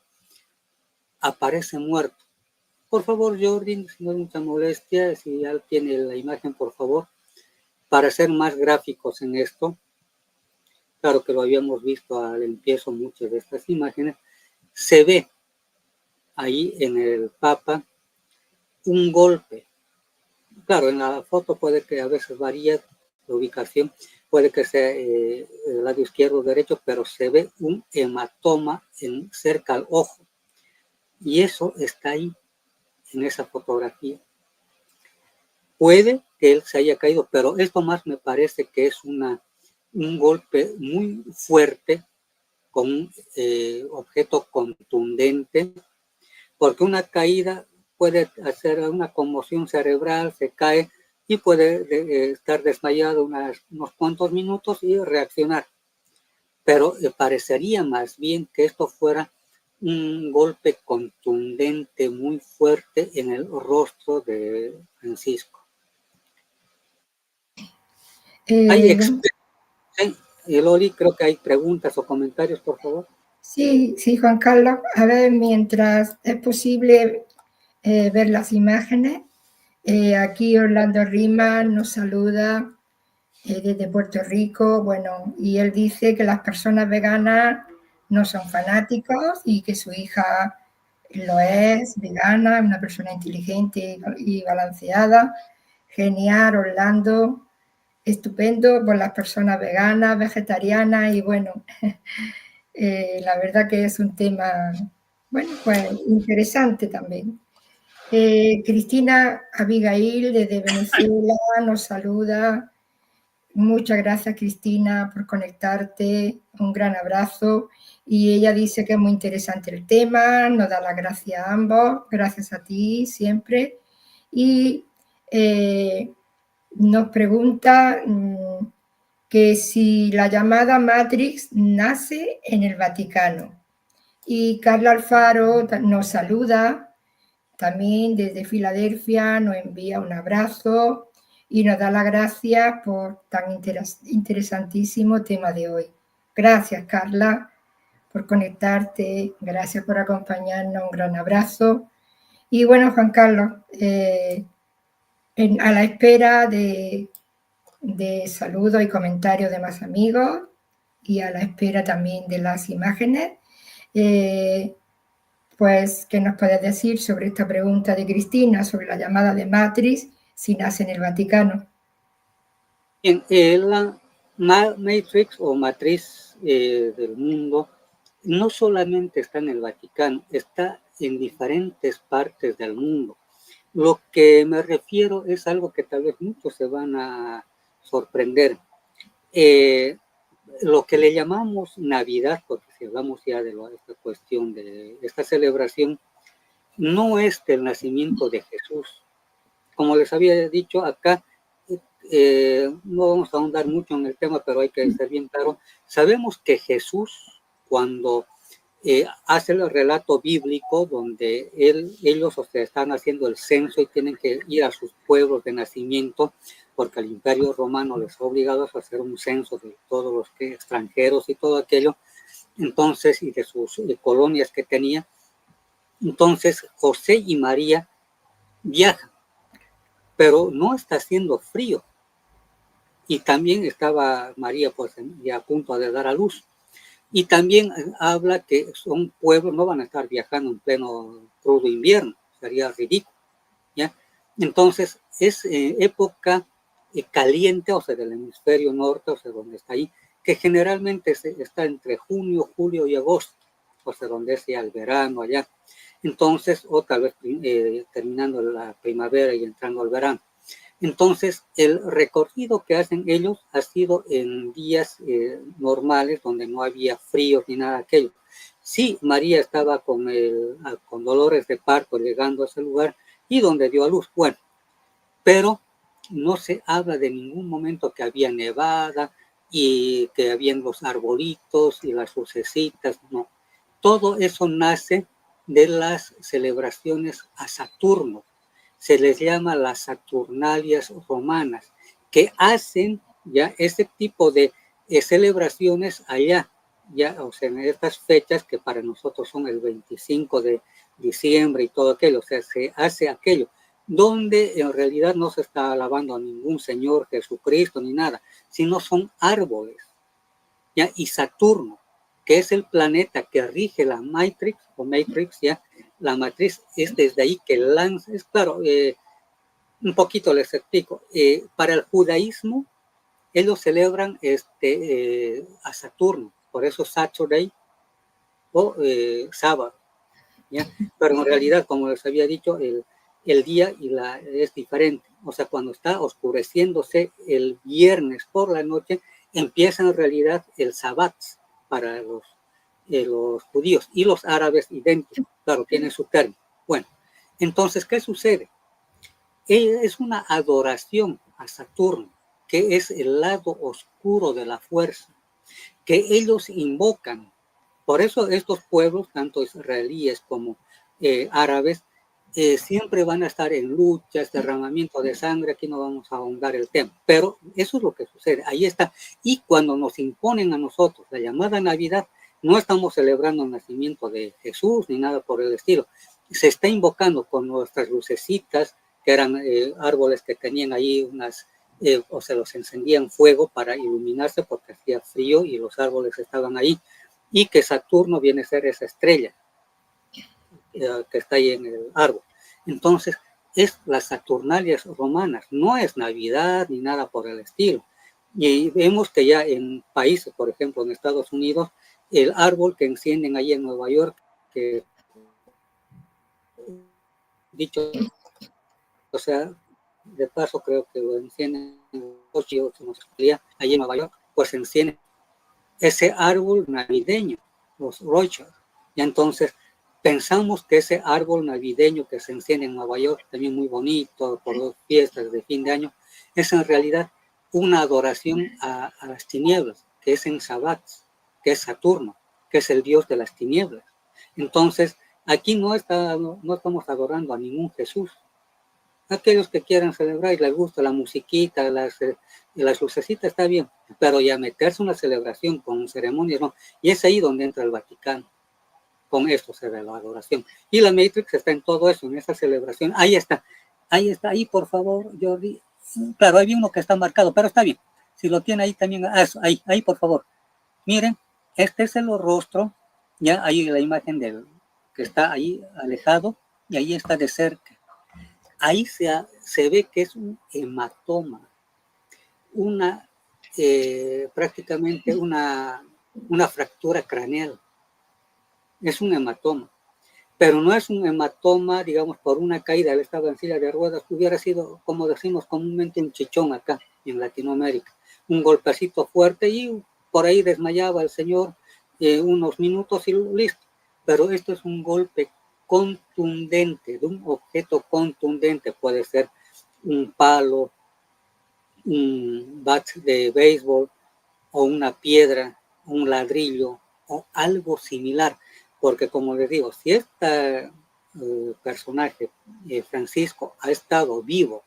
aparece muerto. Por favor, Jordi, si no es mucha molestia, si ya tiene la imagen, por favor, para ser más gráficos en esto. Claro que lo habíamos visto al empiezo muchas de estas imágenes. Se ve ahí en el Papa un golpe. Claro, en la foto puede que a veces varíe la ubicación, puede que sea el lado izquierdo o derecho, pero se ve un hematoma cerca al ojo. Y eso está ahí, en esa fotografía. Puede que él se haya caído, pero esto más me parece que es un golpe muy fuerte con un objeto contundente, porque una caída puede hacer una conmoción cerebral, se cae y puede estar desmayado unos cuantos minutos y reaccionar. Pero parecería más bien que esto fuera un golpe contundente, muy fuerte en el rostro de Francisco. Hay Loli, creo que hay preguntas o comentarios, por favor. Sí, sí, Juan Carlos. A ver, mientras es posible ver las imágenes, aquí Orlando Rima nos saluda desde Puerto Rico, bueno, y él dice que las personas veganas no son fanáticos y que su hija lo es, vegana, una persona inteligente y balanceada. Genial, Orlando, estupendo por las personas veganas, vegetarianas y bueno, la verdad que es un tema, bueno, pues interesante también. Cristina Abigail desde Venezuela nos saluda. Muchas gracias, Cristina, por conectarte. Un gran abrazo. Y ella dice que es muy interesante el tema, nos da las gracias a ambos, gracias a ti siempre. Y nos pregunta que si la llamada Matrix nace en el Vaticano. Y Carla Alfaro nos saluda también desde Filadelfia, nos envía un abrazo y nos da las gracias por tan interesantísimo tema de hoy. Gracias, Carla, por conectarte, gracias por acompañarnos, un gran abrazo. Y bueno, Juan Carlos, a la espera de saludos y comentarios de más amigos y a la espera también de las imágenes. Pues, ¿qué nos puedes decir sobre esta pregunta de Cristina sobre la llamada de Matrix si nace en el Vaticano? Bien, la Matrix o matriz del mundo no solamente está en el Vaticano, está en diferentes partes del mundo. Lo que me refiero es algo que tal vez muchos se van a sorprender. Lo que le llamamos Navidad, porque si hablamos ya de esta cuestión de esta celebración, no es del nacimiento de Jesús. Como les había dicho acá, no vamos a ahondar mucho en el tema, pero hay que ser bien claro. Sabemos que Jesús, cuando hace el relato bíblico donde ellos están haciendo el censo y tienen que ir a sus pueblos de nacimiento, porque el Imperio Romano les ha obligado a hacer un censo de todos los extranjeros y todo aquello, entonces, y de sus colonias que tenía. Entonces, José y María viajan, pero no está haciendo frío. Y también estaba María pues ya a punto de dar a luz. Y también habla que son pueblos, no van a estar viajando en pleno crudo invierno, sería ridículo, ¿ya? Entonces, es época caliente, o sea, del hemisferio norte, o sea, donde está ahí, que generalmente está entre junio, julio y agosto, o sea, donde es ya el verano allá. Entonces, o tal vez terminando la primavera y entrando al verano. Entonces, el recorrido que hacen ellos ha sido en días normales, donde no había frío ni nada de aquello. Sí, María estaba con dolores de parto llegando a ese lugar y donde dio a luz. Bueno, pero no se habla de ningún momento que había nevada y que habían los arbolitos y las lucecitas, no. Todo eso nace de las celebraciones a Saturno. Se les llama las Saturnalias romanas, que hacen ya ese tipo de celebraciones allá, ya, o sea, en estas fechas que para nosotros son el 25 de diciembre y todo aquello, o sea, se hace aquello, donde en realidad no se está alabando a ningún Señor Jesucristo ni nada, sino son árboles, ¿ya? Y Saturno, que es el planeta que rige la Matrix, o Matrix, ¿ya? La matriz es desde ahí que lanza, es claro, un poquito les explico, para el judaísmo, ellos celebran a Saturno, por eso Saturday o sábado, ¿ya? Pero en realidad, como les había dicho, el día es diferente. O sea, cuando está oscureciéndose el viernes por la noche, empieza en realidad el Sabbat para los judíos y los árabes idénticos. Claro, tienen su término. Bueno, entonces, ¿qué sucede? Es una adoración a Saturno, que es el lado oscuro de la fuerza, que ellos invocan. Por eso estos pueblos, tanto israelíes como árabes, siempre van a estar en luchas, derramamiento de sangre. Aquí no vamos a ahondar el tema, pero eso es lo que sucede, ahí está. Y cuando nos imponen a nosotros la llamada Navidad, no estamos celebrando el nacimiento de Jesús ni nada por el estilo. Se está invocando con nuestras lucecitas, que eran árboles que tenían ahí unas, o se los encendían fuego para iluminarse porque hacía frío y los árboles estaban ahí, y que Saturno viene a ser esa estrella que está ahí en el árbol. Entonces, es las Saturnalias romanas, no es Navidad ni nada por el estilo. Y vemos que ya en países, por ejemplo, en Estados Unidos, el árbol que encienden ahí en Nueva York, que dicho, o sea, de paso creo que lo encienden ahí en Nueva York, pues encienden ese árbol navideño, los Rochers. Y entonces pensamos que ese árbol navideño que se enciende en Nueva York, también muy bonito, por las fiestas de fin de año, es en realidad una adoración a las tinieblas, que es en Sabbat, que es Saturno, que es el dios de las tinieblas. Entonces, aquí no estamos adorando a ningún Jesús. Aquellos que quieran celebrar y les gusta la musiquita, las lucecitas, está bien, pero ya meterse una celebración con ceremonias, no. Y es ahí donde entra el Vaticano. Con esto se ve la adoración. Y la Matrix está en todo eso, en esa celebración. Ahí está, ahí por favor, Jordi. Claro, hay uno que está marcado, pero está bien. Si lo tiene ahí también, ahí por favor. Miren, este es el rostro, ya ahí la imagen del que está ahí alejado, y ahí está de cerca. Ahí se ve que es un hematoma, prácticamente una fractura craneal. Es un hematoma, pero no es un hematoma, digamos, por una caída. Él estaba en silla de ruedas, hubiera sido, como decimos comúnmente, un chichón acá en Latinoamérica, un golpecito fuerte y por ahí desmayaba el señor unos minutos y listo. Pero esto es un golpe contundente, de un objeto contundente, puede ser un palo, un bat de béisbol o una piedra, un ladrillo o algo similar, porque como les digo, si este personaje, Francisco, ha estado vivo,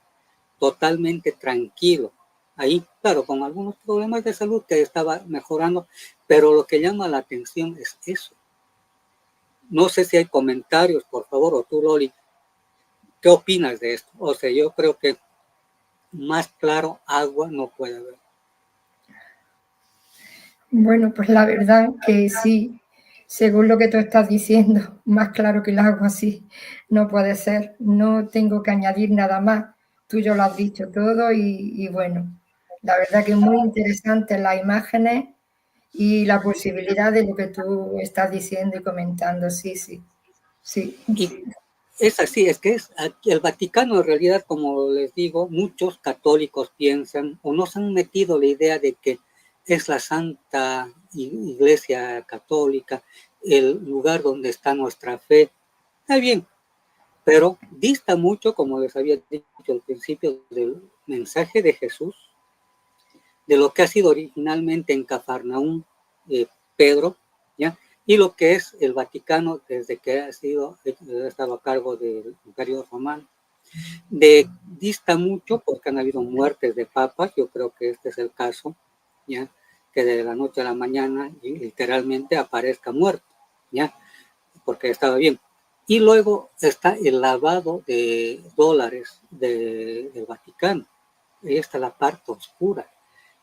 totalmente tranquilo, ahí, claro, con algunos problemas de salud que estaba mejorando, pero lo que llama la atención es eso. No sé si hay comentarios, por favor, o tú, Loli, ¿qué opinas de esto? O sea, yo creo que más claro agua no puede haber. Bueno, pues la verdad que sí, según lo que tú estás diciendo, más claro que el agua sí, no puede ser. No tengo que añadir nada más. Tú ya lo has dicho todo y bueno, la verdad que muy interesantes las imágenes y la posibilidad de lo que tú estás diciendo y comentando. Sí, sí, sí. Y es así, es que el Vaticano en realidad, como les digo, muchos católicos piensan o nos han metido la idea de que es la Santa Iglesia Católica, el lugar donde está nuestra fe. Está bien, pero dista mucho, como les había dicho al principio, del mensaje de Jesús, de lo que ha sido originalmente en Cafarnaúm, Pedro, ¿ya? Y lo que es el Vaticano desde que ha estado a cargo del Imperio Romano. Dista mucho porque han habido muertes de papas, yo creo que este es el caso, ¿ya? Que de la noche a la mañana literalmente aparezca muerto, ¿ya? Porque estaba bien. Y luego está el lavado de dólares del Vaticano. Ahí está la parte oscura,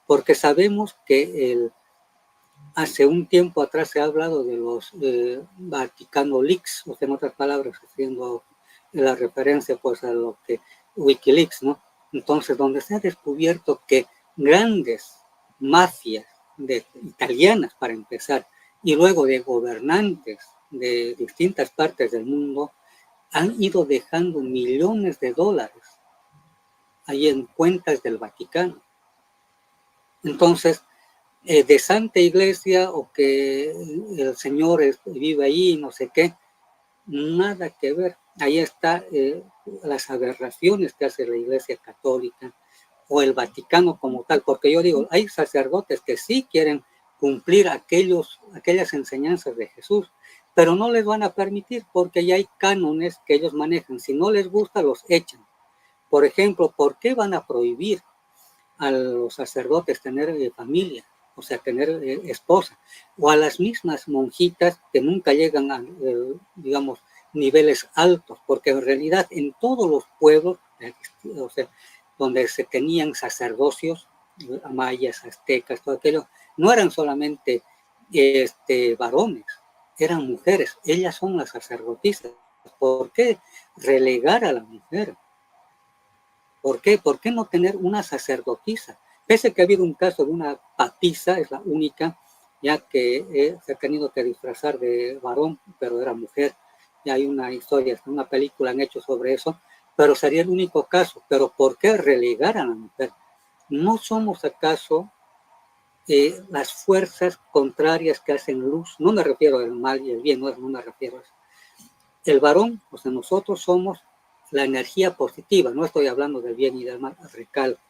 porque sabemos que hace un tiempo atrás se ha hablado de los Vaticano Leaks, o sea, en otras palabras, haciendo la referencia pues a lo que Wikileaks, ¿no? Entonces, donde se ha descubierto que grandes mafias italianas, para empezar, y luego de gobernantes de distintas partes del mundo, han ido dejando millones de dólares ahí en cuentas del Vaticano. Entonces, de Santa Iglesia o que el Señor vive ahí, no sé qué, nada que ver. Ahí está las aberraciones que hace la Iglesia Católica o el Vaticano como tal, porque yo digo, hay sacerdotes que sí quieren cumplir aquellas enseñanzas de Jesús, pero no les van a permitir porque ya hay cánones que ellos manejan. Si no les gusta, los echan. Por ejemplo, ¿por qué van a prohibir a los sacerdotes tener familia? o sea, tener esposa, o a las mismas monjitas que nunca llegan a, digamos, niveles altos, porque en realidad en todos los pueblos, o sea, donde se tenían sacerdocios, mayas, aztecas, todo aquello, no eran solamente varones, eran mujeres, ellas son las sacerdotisas. ¿Por qué relegar a la mujer? ¿Por qué? ¿Por qué no tener una sacerdotisa? Pese a que ha habido un caso de una papisa, es la única, ya que se ha tenido que disfrazar de varón, pero era mujer. Ya hay una historia, una película han hecho sobre eso, pero sería el único caso. Pero ¿por qué relegar a la mujer? ¿No somos acaso las fuerzas contrarias que hacen luz? No me refiero al mal y el bien, no me refiero a eso. El varón, o sea, nosotros somos la energía positiva, no estoy hablando del bien y del mal, recalco.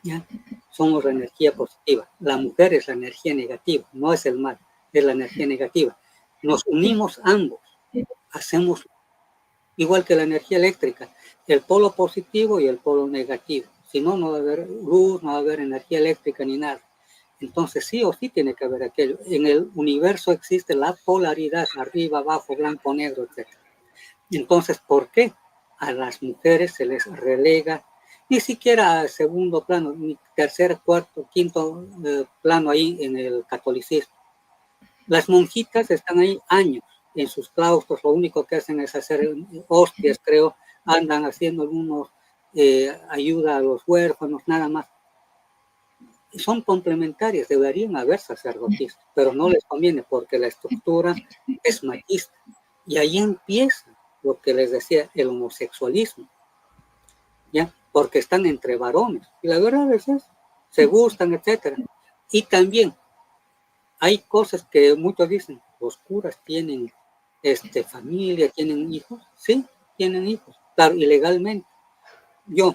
¿Ya? Somos la energía positiva. La mujer es la energía negativa, no es el mal, es la energía negativa. Nos unimos ambos, hacemos igual que la energía eléctrica, el polo positivo y el polo negativo. Si no, no va a haber luz, no va a haber energía eléctrica ni nada. Entonces sí o sí tiene que haber aquello. En el universo existe la polaridad, arriba, abajo, blanco, negro, etc. Entonces, ¿por qué a las mujeres se les relega ni siquiera a segundo plano, ni tercer, cuarto, quinto plano ahí en el catolicismo? Las monjitas están ahí años en sus claustros, lo único que hacen es hacer hostias, creo, andan haciendo algunos ayuda a los huérfanos, nada más. Son complementarias, deberían haber sacerdotisas, pero no les conviene porque la estructura es machista. Y ahí empieza lo que les decía, el homosexualismo, ¿ya? Porque están entre varones. Y la verdad es eso, se gustan, etc. Y también hay cosas que muchos dicen, los curas tienen familia, tienen hijos. Sí, tienen hijos, claro, ilegalmente. Yo,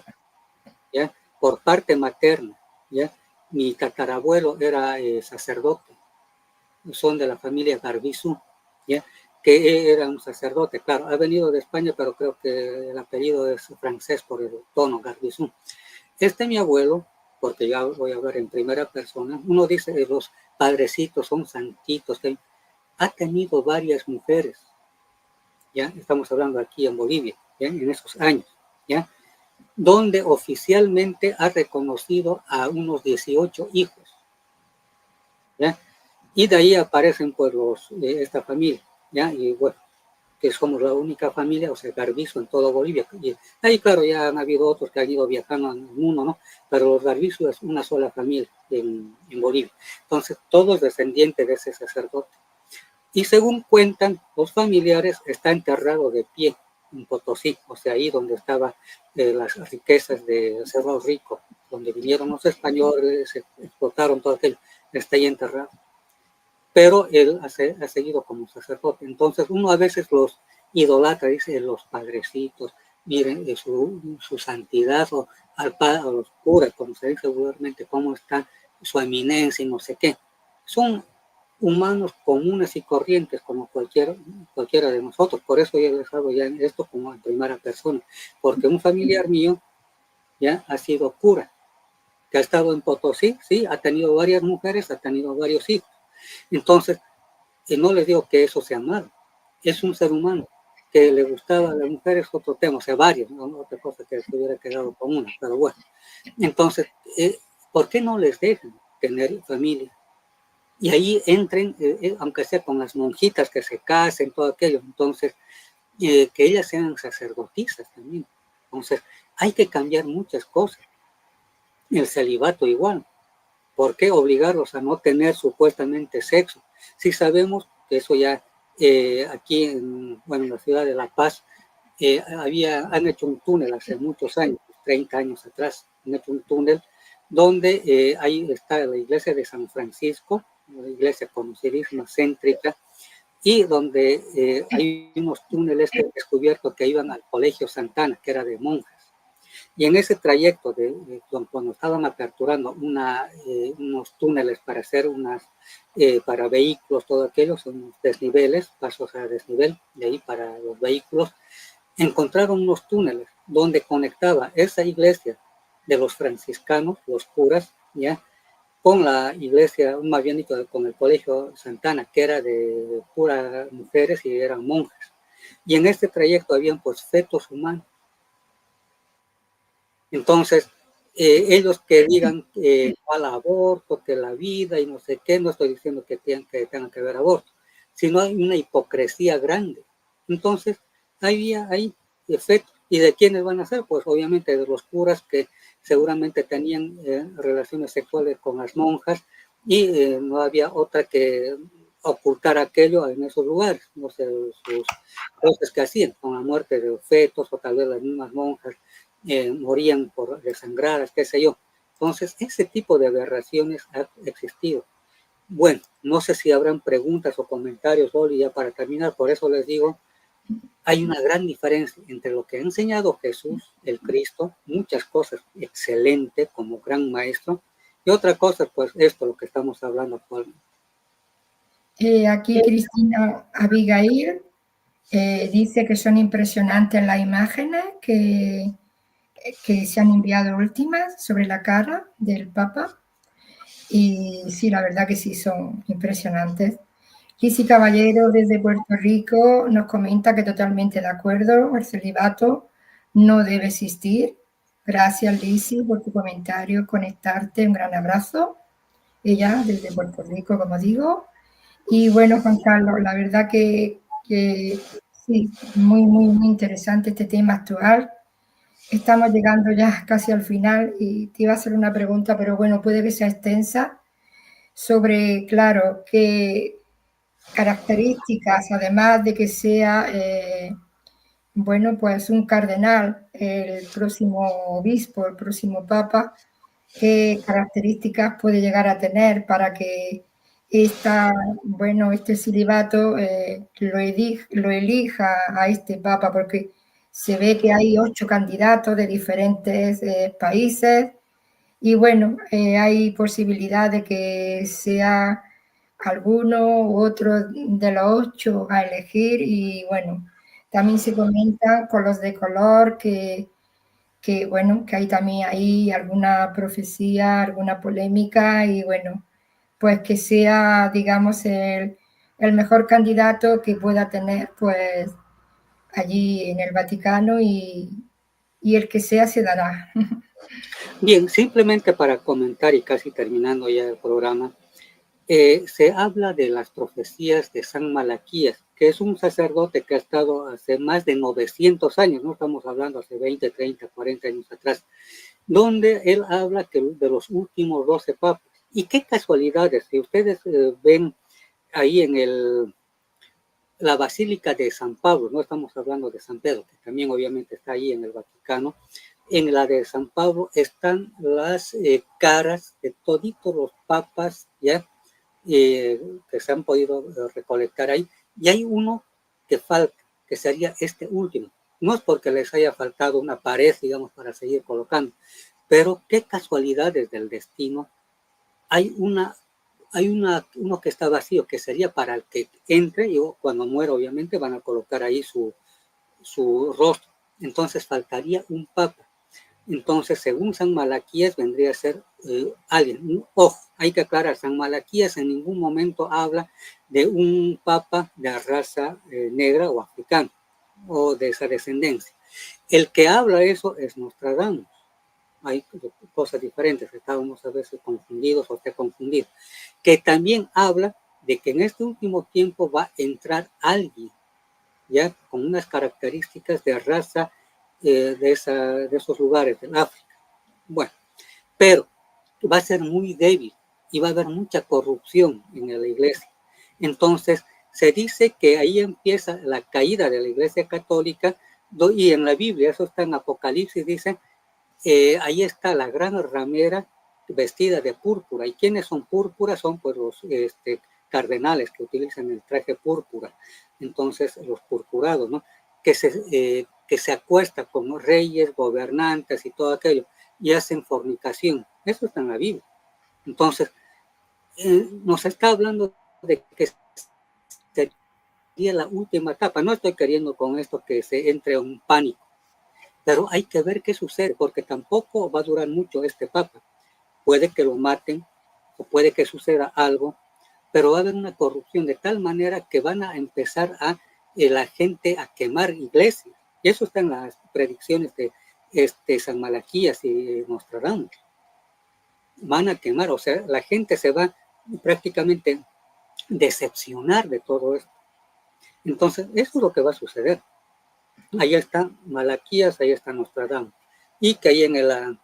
¿ya? Por parte materna, ¿ya? Mi tatarabuelo era sacerdote, son de la familia Garbizú, ¿ya? Que era un sacerdote, claro, ha venido de España, pero creo que el apellido es francés por el tono, Garbizú. Mi abuelo, porque ya voy a ver en primera persona, uno dice que los padrecitos son santitos, que ha tenido varias mujeres, ¿ya? Estamos hablando aquí en Bolivia, ¿ya? En esos años, ¿ya? Donde oficialmente ha reconocido a unos 18 hijos, ¿ya? Y de ahí aparecen pues esta familia, ¿ya? Y bueno, que somos la única familia, o sea, Garbizo en todo Bolivia. Y ahí, claro, ya han habido otros que han ido viajando en el mundo, ¿no? Pero los Garbizo es una sola familia en Bolivia. Entonces, todos descendientes de ese sacerdote. Y según cuentan los familiares, está enterrado de pie en Potosí, o sea, ahí donde estaban las riquezas de Cerro Rico, donde vinieron los españoles, explotaron todo aquello, está ahí enterrado. Pero él ha seguido como sacerdote. Entonces uno a veces los idolatra, dice los padrecitos, miren su santidad, o a los curas, como se dice vulgarmente, cómo está su eminencia y no sé qué. Son humanos comunes y corrientes como cualquiera de nosotros. Por eso yo les hablo ya en esto como en primera persona, porque un familiar mío ya ha sido cura, que ha estado en Potosí, sí, ha tenido varias mujeres, ha tenido varios hijos. Entonces, no les digo que eso sea malo, es un ser humano. Que le gustaba a las mujeres otro tema, o sea, varios, ¿no? Otra cosa que se hubiera quedado con una, pero bueno. Entonces, ¿por qué no les dejan tener familia? Y ahí entren, aunque sea con las monjitas que se casen, todo aquello, entonces, que ellas sean sacerdotisas también. Entonces, hay que cambiar muchas cosas. El celibato igual. ¿Por qué obligarlos a no tener supuestamente sexo? Si sabemos que eso ya aquí en la ciudad de La Paz han hecho un túnel hace muchos años, 30 años atrás, han hecho un túnel donde ahí está la iglesia de San Francisco, una iglesia conocidísima, céntrica, y donde hay unos túneles que he descubierto que iban al Colegio Santana, que era de monjas. Y en ese trayecto, cuando estaban aperturando unos túneles para hacer para vehículos, todo aquello, son desniveles, pasos a desnivel, de ahí para los vehículos, encontraron unos túneles donde conectaba esa iglesia de los franciscanos, los curas, ¿ya? con la iglesia, más bien dicho, con el colegio Santana, que era de puras mujeres y eran monjas. Y en este trayecto habían pues fetos humanos. Entonces, ellos que digan al aborto, que la vida y no sé qué, no estoy diciendo que tengan que ver aborto, sino hay una hipocresía grande. Entonces, había ahí efectos. ¿Y de quiénes van a ser? Pues obviamente de los curas que seguramente tenían relaciones sexuales con las monjas y no había otra que ocultar aquello en esos lugares, no sé, sus cosas que hacían con la muerte de fetos o tal vez las mismas monjas morían por desangradas, qué sé yo. Entonces, ese tipo de aberraciones ha existido. Bueno, no sé si habrán preguntas o comentarios, Oli, ya para terminar, por eso les digo, hay una gran diferencia entre lo que ha enseñado Jesús, el Cristo, muchas cosas excelentes como gran maestro, y otra cosa, pues esto, lo que estamos hablando actualmente. Aquí Cristina Abigail dice que son impresionantes las imágenes que se han enviado últimas sobre la cara del Papa. Y sí, la verdad que sí, son impresionantes. Lizzy Caballero desde Puerto Rico nos comenta que totalmente de acuerdo, el celibato no debe existir. Gracias, Lizzy, por tu comentario, conectarte, un gran abrazo. Ella desde Puerto Rico, como digo. Y bueno, Juan Carlos, la verdad que sí, muy, muy, muy interesante este tema actual. Estamos llegando ya casi al final y te iba a hacer una pregunta, pero bueno, puede que sea extensa, sobre, claro, qué características, además de que sea, bueno, pues un cardenal, el próximo obispo, el próximo papa, qué características puede llegar a tener para que este celibato lo elija a este papa, porque se ve que hay 8 candidatos de diferentes países y bueno, hay posibilidad de que sea alguno u otro de los 8 a elegir y bueno, también se comenta con los de color que bueno, que hay también ahí alguna profecía, alguna polémica y bueno, pues que sea, digamos, el mejor candidato que pueda tener pues allí en el Vaticano y el que sea se dará. Bien, simplemente para comentar y casi terminando ya el programa, se habla de las profecías de San Malaquías, que es un sacerdote que ha estado hace más de 900 años, no estamos hablando hace 20, 30, 40 años atrás, donde él habla de los últimos 12 papas. Y qué casualidades, si ustedes ven ahí en la Basílica de San Pablo, no estamos hablando de San Pedro, que también obviamente está ahí en el Vaticano, en la de San Pablo están las caras de toditos los papas, ¿ya? Que se han podido recolectar ahí, y hay uno que falta, que sería este último. No es porque les haya faltado una pared, digamos, para seguir colocando, pero qué casualidades del destino. Hay uno que está vacío, que sería para el que entre, y cuando muera, obviamente, van a colocar ahí su rostro. Entonces faltaría un papa. Entonces, según San Malaquías, vendría a ser alguien. Ojo, hay que aclarar, San Malaquías en ningún momento habla de un papa de raza negra o africana, o de esa descendencia. El que habla eso es Nostradamus. Hay cosas diferentes, estábamos a veces confundidos o usted confundido, que también habla de que en este último tiempo va a entrar alguien, ya con unas características de raza de esos lugares, del África. Bueno, pero va a ser muy débil y va a haber mucha corrupción en la iglesia. Entonces, se dice que ahí empieza la caída de la iglesia católica y en la Biblia, eso está en Apocalipsis, dice, ahí está la gran ramera vestida de púrpura. ¿Y quiénes son púrpura? Son pues los cardenales que utilizan el traje púrpura. Entonces, los purpurados, ¿no? Que se acuesta con reyes, gobernantes y todo aquello, y hacen fornicación. Eso está en la Biblia. Entonces, nos está hablando de que sería la última etapa. No estoy queriendo con esto que se entre en un pánico, pero hay que ver qué sucede, porque tampoco va a durar mucho este papa. Puede que lo maten o puede que suceda algo, pero va a haber una corrupción de tal manera que van a empezar la gente a quemar iglesias. Y eso está en las predicciones de San Malaquías y Nostradamus. Van a quemar, o sea, la gente se va prácticamente decepcionar de todo esto. Entonces, eso es lo que va a suceder. Ahí está Malaquías, ahí está Nostradamus. Y que ahí en la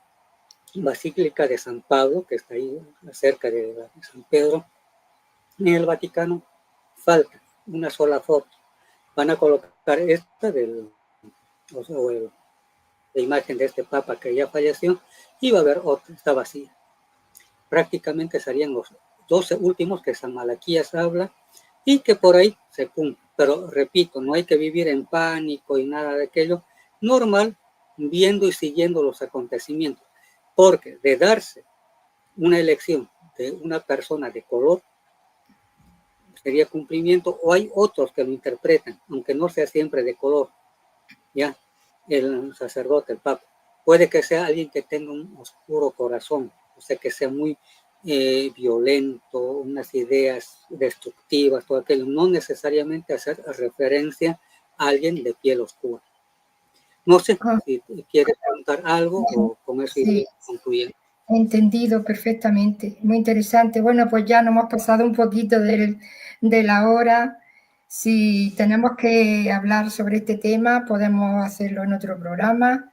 Basílica de San Pablo, que está ahí cerca de San Pedro, en el Vaticano, falta una sola foto. Van a colocar esta la imagen de este Papa que ya falleció, y va a haber otra, está vacía. Prácticamente serían los 12 últimos que San Malaquías habla y que por ahí se cumple. Pero repito, no hay que vivir en pánico y nada de aquello. Normal, viendo y siguiendo los acontecimientos. Porque de darse una elección de una persona de color, sería cumplimiento, o hay otros que lo interpretan, aunque no sea siempre de color, ya, el sacerdote, el papa, puede que sea alguien que tenga un oscuro corazón, o sea, que sea muy violento, unas ideas destructivas, todo aquello, no necesariamente hacer referencia a alguien de piel oscura. No sé si quieres preguntar algo o con eso sí, concluyendo. Entendido perfectamente, muy interesante. Bueno, pues ya nos hemos pasado un poquito de la hora. Si tenemos que hablar sobre este tema, podemos hacerlo en otro programa.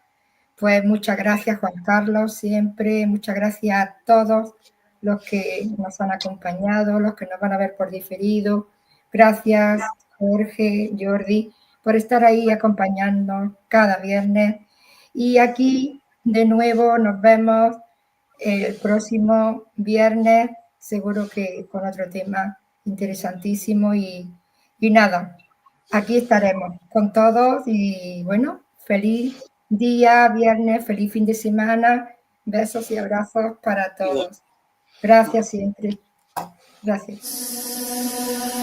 Pues muchas gracias, Juan Carlos, siempre. Muchas gracias a todos los que nos han acompañado, los que nos van a ver por diferido. Gracias, Jorge, Jordi, por estar ahí acompañándonos cada viernes. Y aquí, de nuevo, nos vemos el próximo viernes, seguro que con otro tema interesantísimo y nada, aquí estaremos con todos y bueno, feliz día, viernes, feliz fin de semana, besos y abrazos para todos. Gracias siempre. Gracias.